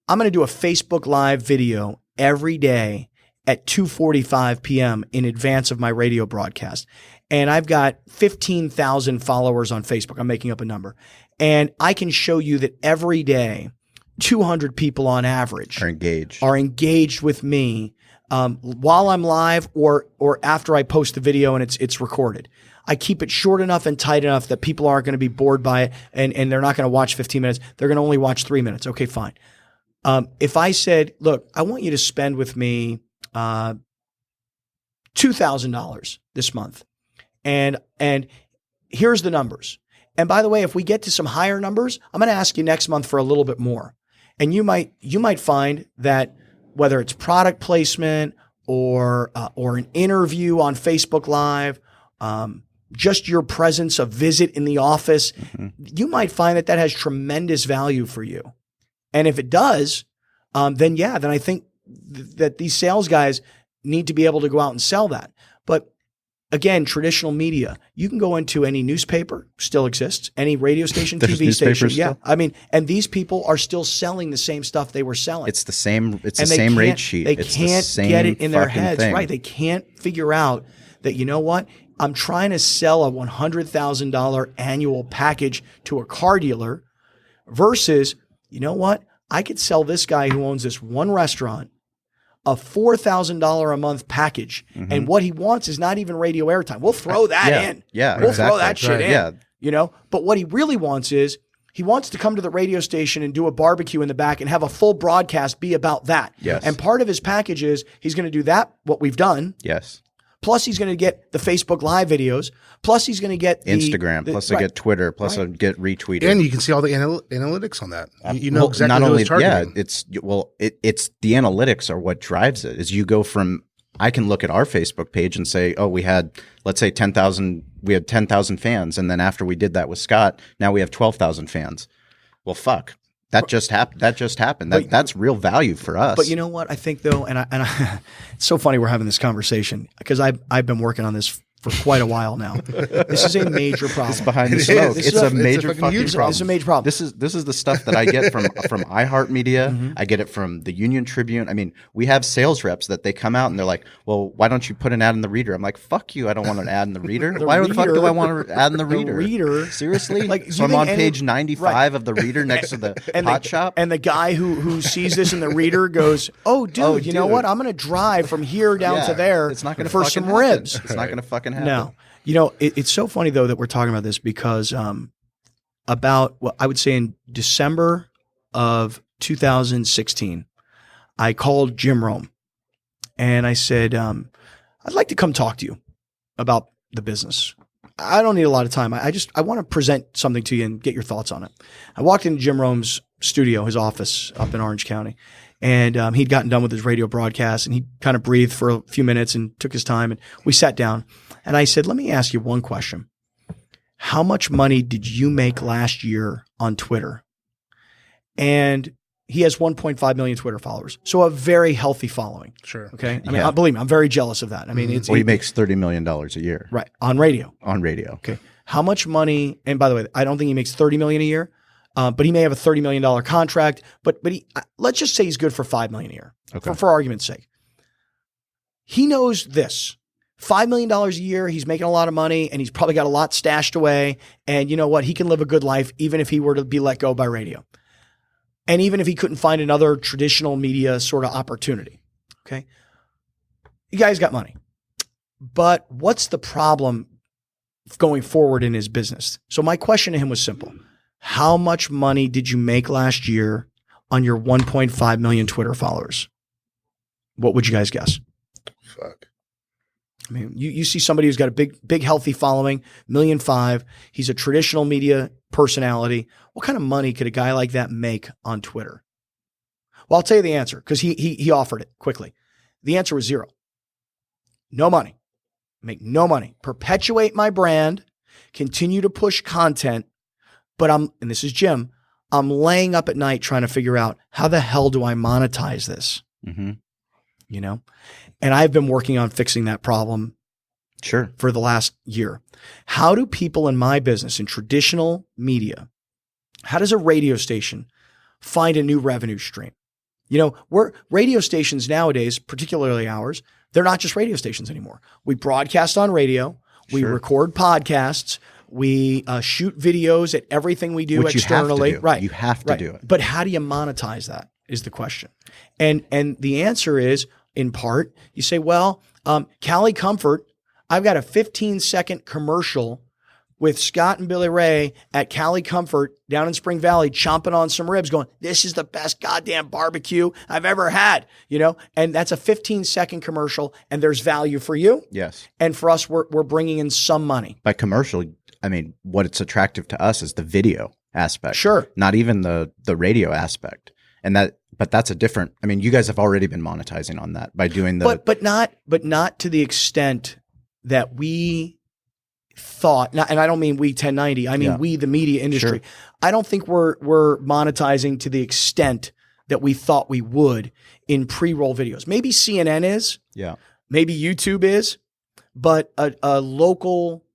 going to do a Facebook Live video every day at 2:45 p.m. in advance of my radio broadcast, and I've got 15,000 followers on Facebook. I'm making up a number. And I can show you that every day, 200 people on average Are engaged with me while I'm live or after I post the video and it's recorded. I keep it short enough and tight enough that people aren't going to be bored by it and they're not going to watch 15 minutes. They're going to only watch 3 minutes. Okay, fine. If I said, look, I want you to spend with me $2,000 this month. And here's the numbers. And by the way, if we get to some higher numbers, I'm going to ask you next month for a little bit more. And you might find that whether it's product placement or an interview on Facebook Live, just your presence, a visit in the office, you might find that has tremendous value for you. And if it does, then I think that these sales guys need to be able to go out and sell that. But again, traditional media, you can go into any newspaper, still exists, any radio station, TV station. Yeah. I mean, and these people are still selling the same stuff they were selling. It's the same rate sheet. They it's can't the same get it in their fucking heads. thing. Right. They can't figure out that, you know what? I'm trying to sell a $100,000 annual package to a car dealer versus, you know what? I could sell this guy who owns this one restaurant a $4,000 a month package. And what he wants is not even radio airtime. We'll throw that in. Yeah, we'll exactly. throw that shit in. Yeah. You know, but what he really wants is he wants to come to the radio station and do a barbecue in the back and have a full broadcast be about that. Yes. And part of his package is he's going to do that, what we've done. Yes. Plus he's going to get the Facebook Live videos. Plus he's going to get Instagram. Plus I get Twitter. Plus I get retweeted. And you can see all the analytics on that. You know exactly not who only it's targeting. it's the analytics are what drives it. Is you go from, I can look at our Facebook page and say, oh, we had, let's say 10,000 fans, and then after we did that with Scott, now we have 12,000 fans. Well, fuck. That just happened. That's real value for us. But you know what? I think though, and I it's so funny we're having this conversation because I've been working on this for quite a while now. This is a major problem. It's behind the smoke. It's a major fucking huge problem. It's a major problem. This is the stuff that I get from iHeartMedia. I get it from the Union Tribune. I mean, we have sales reps that they come out and they're like, "Well, why don't you put an ad in the Reader?" I'm like, "Fuck you! I don't want an ad in the Reader. Why the fuck do I want an ad in the Reader? Reader, seriously? Like, so I'm on page 95 of the Reader next to the pot shop, and the guy who sees this in the Reader goes, "Oh, dude, you know what? I'm going to drive from here down to there. It's not going to for some ribs. It's not going to fucking happen." No. You know, it's so funny, though, that we're talking about this because about, well, I would say in December of 2016, I called Jim Rome and I said, I'd like to come talk to you about the business. I don't need a lot of time. I want to present something to you and get your thoughts on it. I walked into Jim Rome's studio, his office up in Orange County, and he'd gotten done with his radio broadcast and he kind of breathed for a few minutes and took his time, and we sat down. And I said, let me ask you one question. How much money did you make last year on Twitter? And he has 1.5 million Twitter followers. So a very healthy following. Sure. Okay. I mean, believe me, I'm very jealous of that. I mean, he makes $30 million a year. Right. On radio. Okay. How much money? And by the way, I don't think he makes $30 million a year, but he may have a $30 million contract, but he, let's just say he's good for $5 million a year for argument's sake. He knows this. $5 million a year, he's making a lot of money, and he's probably got a lot stashed away. And you know what? He can live a good life even if he were to be let go by radio. And even if he couldn't find another traditional media sort of opportunity. Okay. the guy's got money. But what's the problem going forward in his business? So my question to him was simple. How much money did you make last year on your 1.5 million Twitter followers? What would you guys guess? Fuck. I mean, you see somebody who's got a big, healthy following, 1.5 million. He's a traditional media personality. What kind of money could a guy like that make on Twitter? Well, I'll tell you the answer because he offered it quickly. The answer was zero. No money. Make no money. Perpetuate my brand. Continue to push content. But and this is Jim, I'm laying up at night trying to figure out how the hell do I monetize this? Mm-hmm. You know? And I've been working on fixing that problem for the last year. How do people in my business, in traditional media, how does a radio station find a new revenue stream? You know, radio stations nowadays, particularly ours, they're not just radio stations anymore. We broadcast on radio. We record podcasts. We shoot videos at everything we do externally. Right. You have to do it. But how do you monetize that is the question. And the answer is, in part, you say, well, Cali Comfort, I've got a 15-second commercial with Scott and Billy Ray at Cali Comfort down in Spring Valley chomping on some ribs going, this is the best goddamn barbecue I've ever had, you know? And that's a 15-second commercial and there's value for you. Yes. And for us, we're bringing in some money. By commercial, I mean, what it's attractive to us is the video aspect. Sure. Not even the radio aspect. But that's a different, I mean, you guys have already been monetizing on that by doing the. But not to the extent that we thought, and I don't mean we 1090, I mean we the media industry. Sure. I don't think we're monetizing to the extent that we thought we would in pre-roll videos. Maybe CNN is, maybe YouTube is, but a local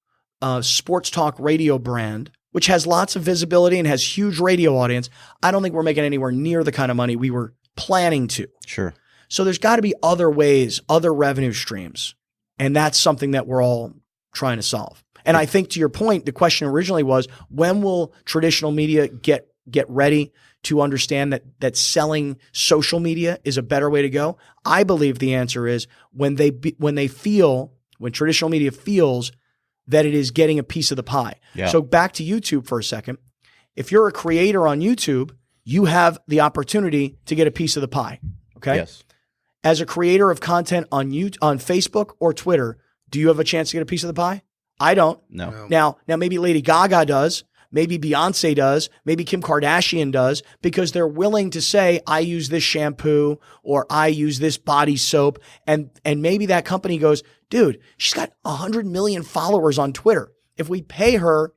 sports talk radio brand, which has lots of visibility and has huge radio audience, I don't think we're making anywhere near the kind of money we were planning to. Sure. So there's got to be other ways, other revenue streams. And that's something that we're all trying to solve. And I think to your point, the question originally was, when will traditional media get ready to understand that selling social media is a better way to go? I believe the answer is when traditional media feels that it is getting a piece of the pie. Yeah. So back to YouTube for a second. If you're a creator on YouTube, you have the opportunity to get a piece of the pie. Okay. Yes. As a creator of content on Facebook or Twitter, do you have a chance to get a piece of the pie? I don't. No. Now maybe Lady Gaga does. Maybe Beyonce does. Maybe Kim Kardashian does, because they're willing to say, I use this shampoo or I use this body soap. And maybe that company goes, dude, she's got 100 million followers on Twitter. If we pay her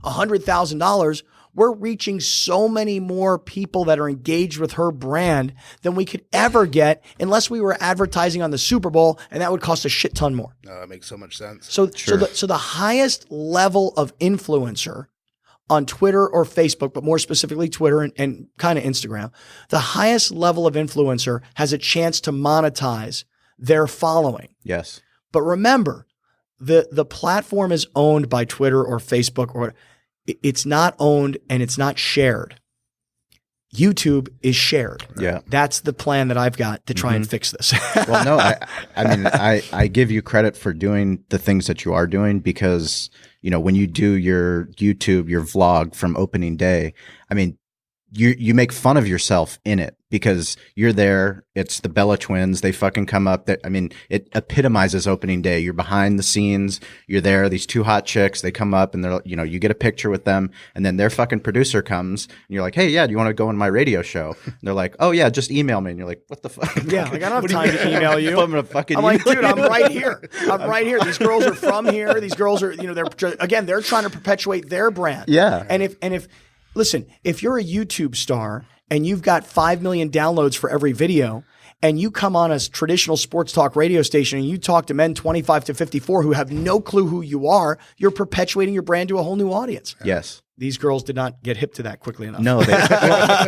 $100,000, we're reaching so many more people that are engaged with her brand than we could ever get unless we were advertising on the Super Bowl, and that would cost a shit ton more. No, that makes so much sense. So the highest level of influencer on Twitter or Facebook, but more specifically Twitter and kind of Instagram, the highest level of influencer has a chance to monetize their following. Yes. But remember, the platform is owned by Twitter or Facebook, or it's not owned and it's not shared. YouTube is shared. Yeah. That's the plan that I've got to try and fix this. Well, no, I mean, I give you credit for doing the things that you are doing, because, you know, when you do your YouTube, your vlog from opening day, I mean, you make fun of yourself in it because you're there. It's the Bella twins. They fucking come up. I mean, it epitomizes opening day. You're behind the scenes. You're there. These two hot chicks, they come up and they're, you know, you get a picture with them, and then their fucking producer comes and you're like, hey, yeah, do you want to go on my radio show? And they're like, oh yeah, just email me. And you're like, what the fuck? Yeah. Like, I don't have time to email you. I'm gonna fucking like, dude, I'm right here. I'm right here. These girls are from here. These girls are, you know, they're trying to perpetuate their brand. Yeah. Listen, if you're a YouTube star and you've got 5 million downloads for every video, and you come on a traditional sports talk radio station and you talk to men 25 to 54 who have no clue who you are, you're perpetuating your brand to a whole new audience. Yes. These girls did not get hip to that quickly enough. No,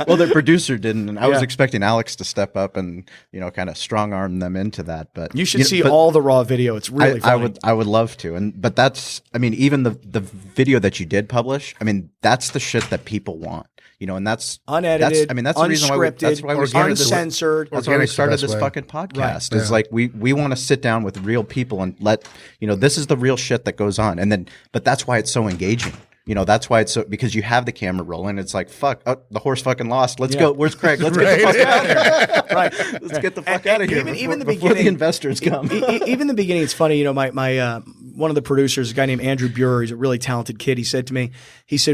well, their producer didn't, and I was expecting Alex to step up and, you know, kind of strong arm them into that. But you should see all the raw video. It's really funny. I would love to, but that's, I mean, even the video that you did publish, I mean, that's the shit that people want. and that's unedited. That's the reason why that's why we started uncensored. That's why we started this fucking podcast. Right. It's like we want to sit down with real people and let this is the real shit that goes on, but that's why it's so engaging. That's why it's so, because you have the camera rolling. It's like, fuck, the horse fucking lost. Let's go. Where's Craig? Let's get the fuck out of here. Right. Let's get the fuck out of here. Even the beginning, the investors come. Even the beginning, it's funny. My one of the producers, a guy named Andrew Buer, he's a really talented kid. He said to me,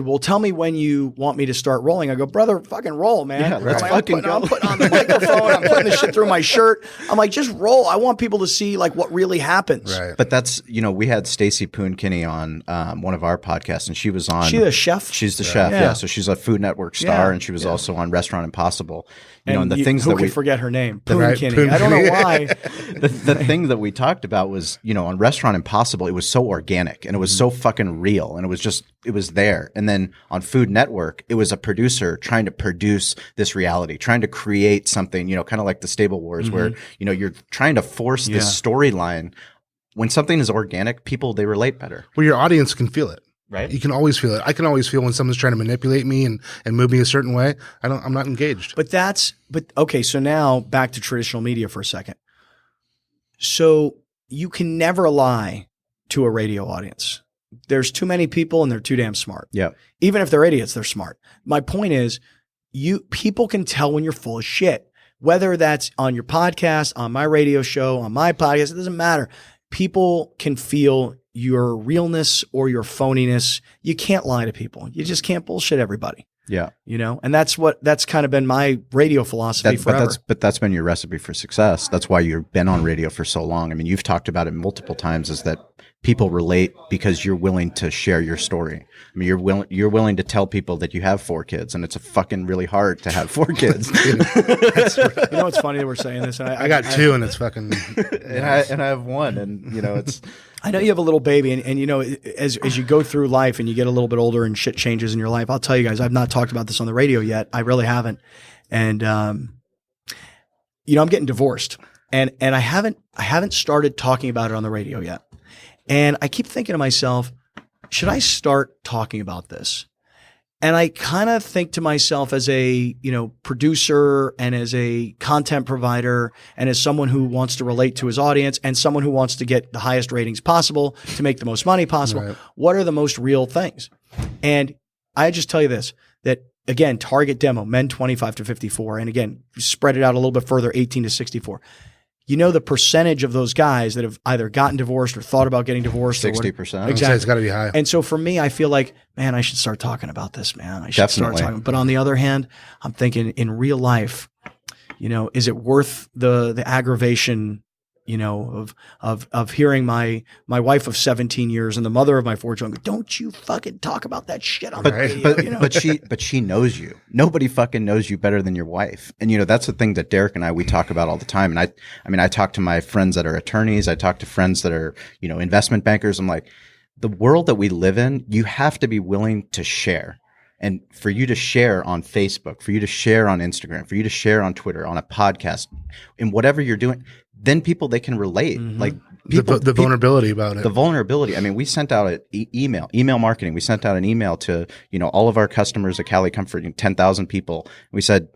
well, tell me when you want me to start rolling. I go, brother, fucking roll, man. Yeah, let's fucking go. I'm putting on the microphone. I'm putting the shit through my shirt. I'm like, just roll. I want people to see like what really happens. Right. But that's, we had Stacey Poon-Kinney on one of our podcasts, and she was on. She the chef? She's the chef, yeah. So she's a Food Network star, and she was also on Restaurant Impossible. And the things who that could forget her name? Poon-Kinney. I don't know why. The thing that we talked about was, on Restaurant Impossible, it was so organic and it was so fucking real, and it was there. And then on Food Network, it was a producer trying to produce this reality, trying to create something, kind of like the Stable Wars, where, you're trying to force this storyline. When something is organic, people, they relate better. Well, your audience can feel it. Right. You can always feel it. I can always feel when someone's trying to manipulate me and move me a certain way. I'm not engaged. But okay. So now back to traditional media for a second. So you can never lie to a radio audience. There's too many people and they're too damn smart. Yeah. Even if they're idiots, they're smart. My point is, people can tell when you're full of shit, whether that's on your podcast, on my radio show, on my podcast, it doesn't matter. People can feel your realness or your phoniness. You can't lie to people. You just can't bullshit everybody. Yeah. And that's kind of been my radio philosophy forever. But that's been your recipe for success. That's why you've been on radio for so long. I mean, you've talked about it multiple times, is that people relate because you're willing to share your story. I mean, you're willing to tell people that you have 4 kids, and it's fucking really hard to have 4 kids. It's funny that we're saying this. And I got 2, and it's fucking. and I have 1, and it's. I know you have a little baby, and as you go through life and you get a little bit older and shit changes in your life, I'll tell you guys, I've not talked about this on the radio yet. I really haven't. And, I'm getting divorced, and I haven't started talking about it on the radio yet. And I keep thinking to myself, should I start talking about this? And I kind of think to myself as a, producer and as a content provider and as someone who wants to relate to his audience and someone who wants to get the highest ratings possible to make the most money possible. Right. What are the most real things? And I just tell you this, that again, target demo, men 25 to 54. And again, spread it out a little bit further, 18 to 64. The percentage of those guys that have either gotten divorced or thought about getting divorced. 60%. Exactly. It's got to be high. And so for me, I feel like, man, I should start talking about this, man. I should start talking. But on the other hand, I'm thinking in real life, is it worth the aggravation, of hearing my wife of 17 years and the mother of my 4 children, don't you fucking talk about that shit on the radio. But she knows you. Nobody fucking knows you better than your wife. And that's the thing that Derek and we talk about all the time. And I talk to my friends that are attorneys. I talk to friends that are, investment bankers. I'm like, the world that we live in, you have to be willing to share. And for you to share on Facebook, for you to share on Instagram, for you to share on Twitter, on a podcast, in whatever you're doing, then people, they can relate. Mm-hmm. Like the vulnerability about it. The vulnerability. I mean, we sent out an email marketing. We sent out an email to, all of our customers at Cali Comfort, 10,000 people. We said,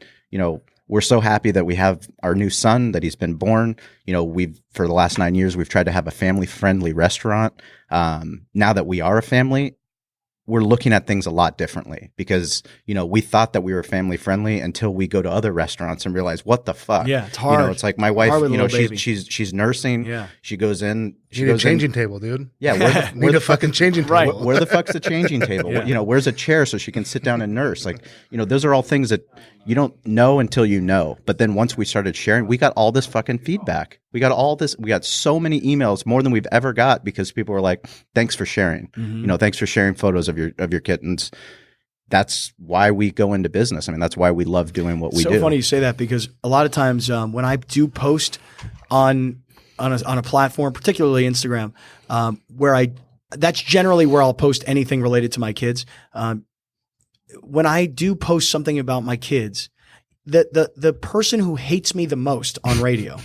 we're so happy that we have our new son, that he's been born. For the last 9 years, we've tried to have a family friendly restaurant. Now that we are a family, we're looking at things a lot differently because, we thought that we were family friendly until we go to other restaurants and realize what the fuck. Yeah, it's hard. It's like my wife, she's nursing. Yeah. She goes in. She goes a changing table, dude. Yeah. Where the fucking changing table? Right. Where the fuck's the changing table? Yeah. Where's a chair so she can sit down and nurse? Like, those are all things that you don't know until you know. But then once we started sharing, we got all this fucking feedback. We got so many emails, more than we've ever got, because people were like, thanks for sharing. Mm-hmm. Thanks for sharing photos of your kittens. That's why we go into business. I mean, that's why we love doing what we do. So funny you say that, because a lot of times when I do post on a platform, particularly Instagram, that's generally where I'll post anything related to my kids. When I do post something about my kids, the person who hates me the most on radio,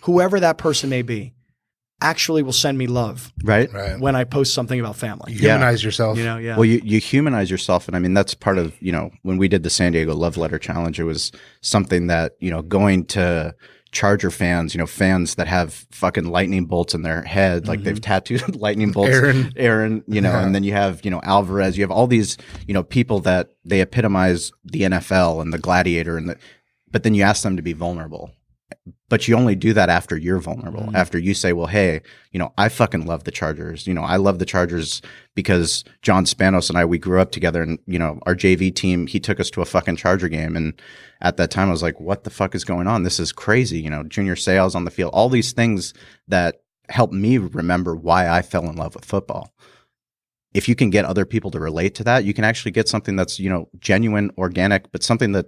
whoever that person may be, actually will send me love Right. when I post something about family. You humanize yourself. You know, yeah. Well, you humanize yourself. And I mean, that's part of, when we did the San Diego Love Letter Challenge, it was something that, going to Charger fans, fans that have fucking lightning bolts in their head, like they've tattooed lightning bolts. Aaron, and then you have, Alvarez, you have all these, people that they epitomize the NFL and the gladiator but then you ask them to be vulnerable. But you only do that after you're vulnerable, after you say, well, hey, I fucking love the Chargers. I love the Chargers because John Spanos and we grew up together, and, our JV team, he took us to a fucking Charger game. And at that time I was like, what the fuck is going on? This is crazy. Junior Seau's on the field, all these things that helped me remember why I fell in love with football. If you can get other people to relate to that, you can actually get something that's, genuine, organic, but something that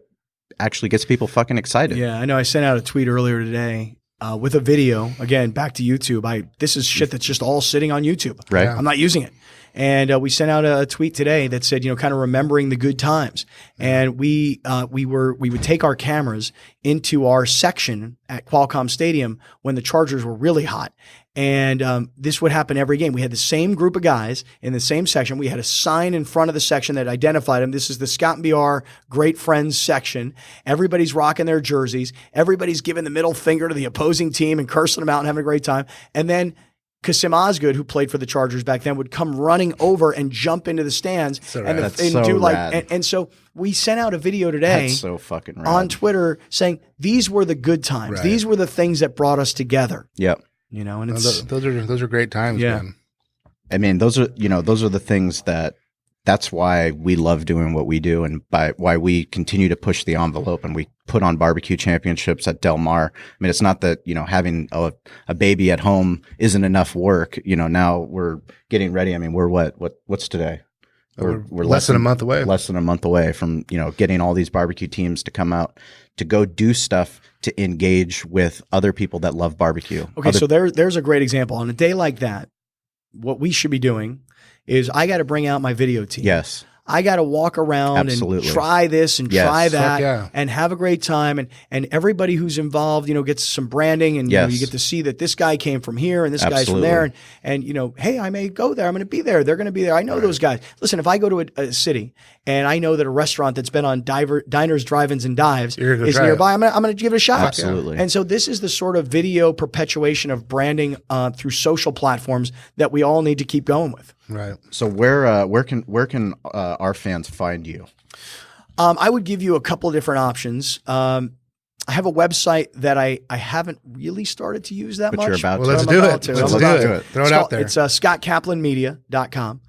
actually gets people fucking excited. Yeah, I know. I sent out a tweet earlier today with a video. Again, back to YouTube. This is shit that's just all sitting on YouTube. Right. I'm not using it. And we sent out a tweet today that said, kind of remembering the good times. And we would take our cameras into our section at Qualcomm Stadium when the Chargers were really hot. And this would happen every game. We had the same group of guys in the same section. We had a sign in front of the section that identified them. This is the Scott and BR Great Friends section. Everybody's rocking their jerseys. Everybody's giving the middle finger to the opposing team and cursing them out and having a great time. And then Kasim Osgood, who played for the Chargers back then, would come running over and jump into the stands and so we sent out a video today. That's so fucking rad. On Twitter saying these were the good times. Right. These were the things that brought us together. Yep. And it's those are great times, man. I mean, those are the things that's why we love doing what we do, and why we continue to push the envelope, and we put on barbecue championships at Del Mar. I mean, it's not that, having a baby at home isn't enough work. Now we're getting ready. I mean, we're what's today? We're less than a month away. Less than a month away from, getting all these barbecue teams to come out to go do stuff to engage with other people that love barbecue. Okay, so there's a great example. On a day like that, what we should be doing is I got to bring out my video team. Yes. I got to walk around and try this and try that and have a great time. And everybody who's involved, gets some branding, and you get to see that this guy came from here and this guy's from there. And hey, I may go there. I'm going to be there. They're going to be there. I know those guys. Listen, if I go to a city and I know that a restaurant that's been on Diners, Drive-Ins, and Dives is nearby, I'm going to give it a shot. Absolutely. And so this is the sort of video perpetuation of branding through social platforms that we all need to keep going with. Right. So where can our fans find you? I would give you a couple of different options. I have a website that I haven't really started to use that much. You're about to. Let's do it. Throw it out there. It's ScottKaplanMedia.com.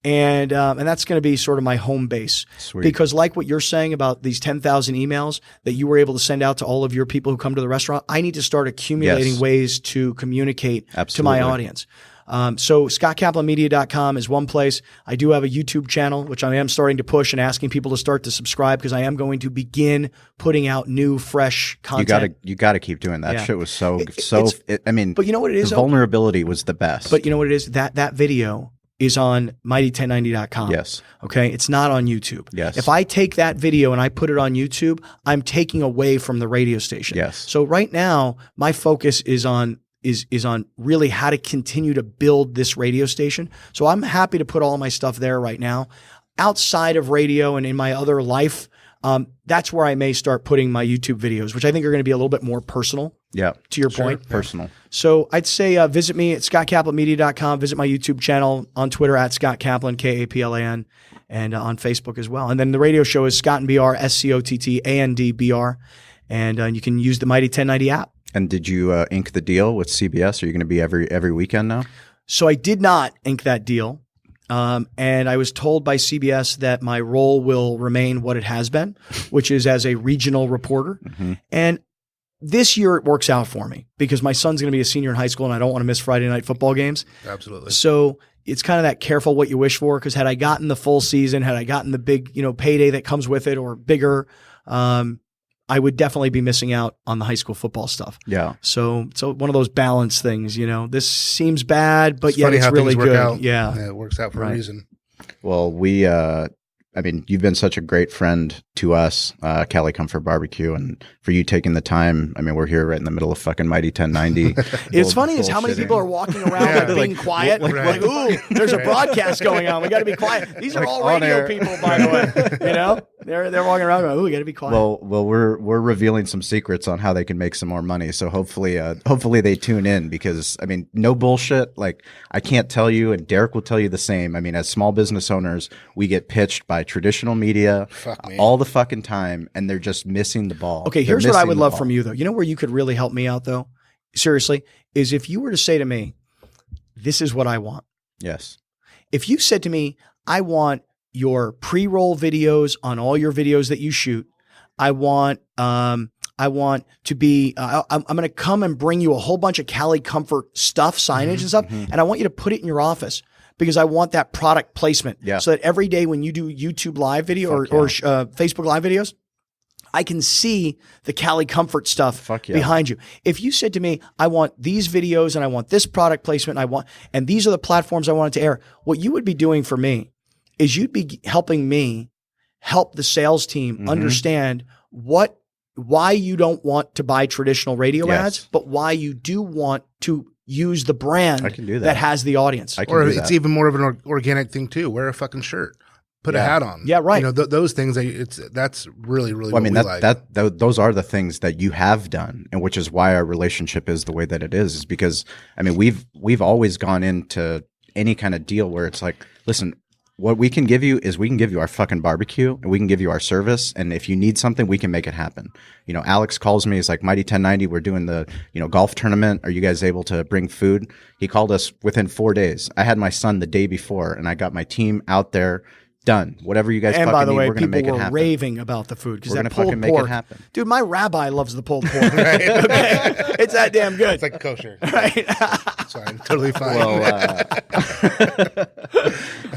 And that's going to be sort of my home base. Sweet. Because like what you're saying about these 10,000 emails that you were able to send out to all of your people who come to the restaurant, I need to start accumulating ways to communicate to my audience. So ScottKaplanMedia.com is one place. I do have a YouTube channel, which I am starting to push and asking people to start to subscribe, because I am going to begin putting out new, fresh content. You gotta keep doing that. Shit was but you know what it is? The vulnerability was the best. But you know what it is? That video is on mighty1090.com. Yes. Okay. It's not on YouTube. Yes. If I take that video and I put it on YouTube, I'm taking away from the radio station. Yes. So right now, my focus is on really how to continue to build this radio station. So I'm happy to put all my stuff there right now. Outside of radio and in my other life, that's where I may start putting my YouTube videos, which I think are going to be a little bit more personal. Yeah. To your point. Personal. So I'd say visit me at ScottKaplanMedia.com, visit my YouTube channel, on Twitter at Scott Kaplan, Kaplan, and on Facebook as well. And then the radio show is Scott and BR, SCOTTANDBR. And you can use the Mighty 1090 app. And did you ink the deal with CBS? Are you going to be every weekend now? So I did not ink that deal. And I was told by CBS that my role will remain what it has been, which is as a regional reporter. Mm-hmm. And this year it works out for me because my son's going to be a senior in high school and I don't want to miss Friday night football games. Absolutely. So it's kind of that careful what you wish for, because had I gotten the full season, had I gotten the big, payday that comes with it or bigger, I would definitely be missing out on the high school football stuff. Yeah. So one of those balance things, This seems bad, but yet it's really good. Yeah, it works out for a reason. Well, we I mean, you've been such a great friend to us, Cali Comfort Barbecue, and for you taking the time. I mean, we're here right in the middle of fucking Mighty 1090. It's funny is how many people are walking around being quiet. Like, ooh, there's a broadcast going on. We got to be quiet. These are all radio people, by the way. You know, they're walking around going, ooh, we got to be quiet. Well, we're revealing some secrets on how they can make some more money. So hopefully they tune in, because I mean, no bullshit. Like, I can't tell you, and Derek will tell you the same. I mean, as small business owners, we get pitched by traditional media all the fucking time, and they're just missing the ball. Okay, here's what I would love from you, though. You know where you could really help me out, though? Seriously, is if you were to say to me, this is what I want. Yes. If you said to me, I want your pre-roll videos on all your videos that you shoot. I want to be, I'm going to come and bring you a whole bunch of Cali Comfort stuff, signage and stuff, and I want you to put it in your office, because I want that product placement. Yeah. So that every day when you do YouTube live video or Facebook live videos, I can see the Cali Comfort stuff behind you. If you said to me, I want these videos and I want this product placement, and these are the platforms I want it to air, what you would be doing for me is you'd be helping me help the sales team understand why you don't want to buy traditional radio ads, but why you do want to use the brand that has the audience. Or it's even more of an organic thing too. Wear a fucking shirt, put a hat on. Yeah, right. You know, those things. That's really, really. Well, I mean, those are the things that you have done, and which is why our relationship is the way that it is because I mean, we've always gone into any kind of deal where it's like, listen, what we can give you is we can give you our fucking barbecue, and we can give you our service. And if you need something, we can make it happen. You know, Alex calls me. He's like, Mighty 1090, we're doing the, golf tournament. Are you guys able to bring food? He called us within 4 days. I had my son the day before, and I got my team out there. Done. Whatever you guys fucking need, we're going to make it happen. And by the way, people were raving about the food because that pulled pork. Make it happen. Dude, my rabbi loves the pulled pork. Right? Okay. It's that damn good. It's like kosher. Right. It's fine. Totally fine.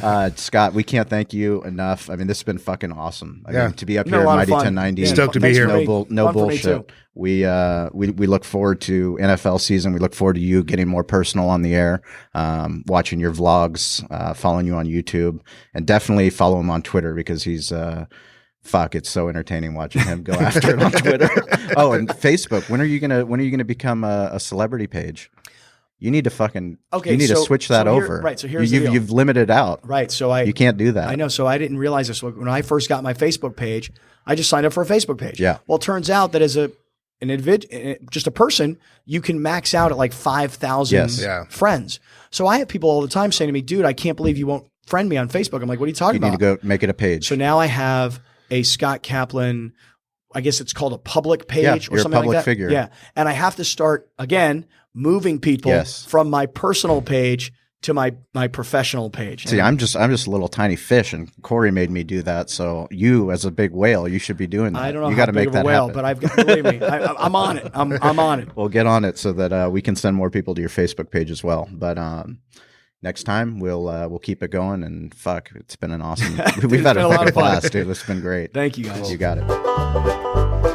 Well, Scott, we can't thank you enough. I mean, this has been fucking awesome. I mean, to be up here at Mighty 1090. Stoked to be here. No bullshit. We look forward to NFL season. We look forward to you getting more personal on the air, watching your vlogs, following you on YouTube, and definitely follow him on Twitter because he's it's so entertaining watching him go after it on Twitter. Oh, and Facebook. When are you gonna become a celebrity page? You need to to switch that over. Right. So here's the deal. You've limited out. Right. So you can't do that. I know. So I didn't realize this. When I first got my Facebook page, I just signed up for a Facebook page. Yeah. Well, it turns out that as just a person, you can max out at like 5,000 friends. So I have people all the time saying to me, dude, I can't believe you won't friend me on Facebook. I'm like, what are you talking about? You need to go make it a page. So now I have a Scott Kaplan, I guess it's called a public page or something like that. Public figure. Yeah. And I have to start, again, moving people from my personal page to my professional page. See, I'm just a little tiny fish, and Corey made me do that. So you, as a big whale, you should be doing that. I don't know you how got to big make of that a whale, happen. but I've got, believe me, I'm on it. I'm on it. Well, get on it so that we can send more people to your Facebook page as well. But next time we'll keep it going. And it's been an awesome. We've had a fucking blast, dude. It's been great. Thank you, guys. You got it.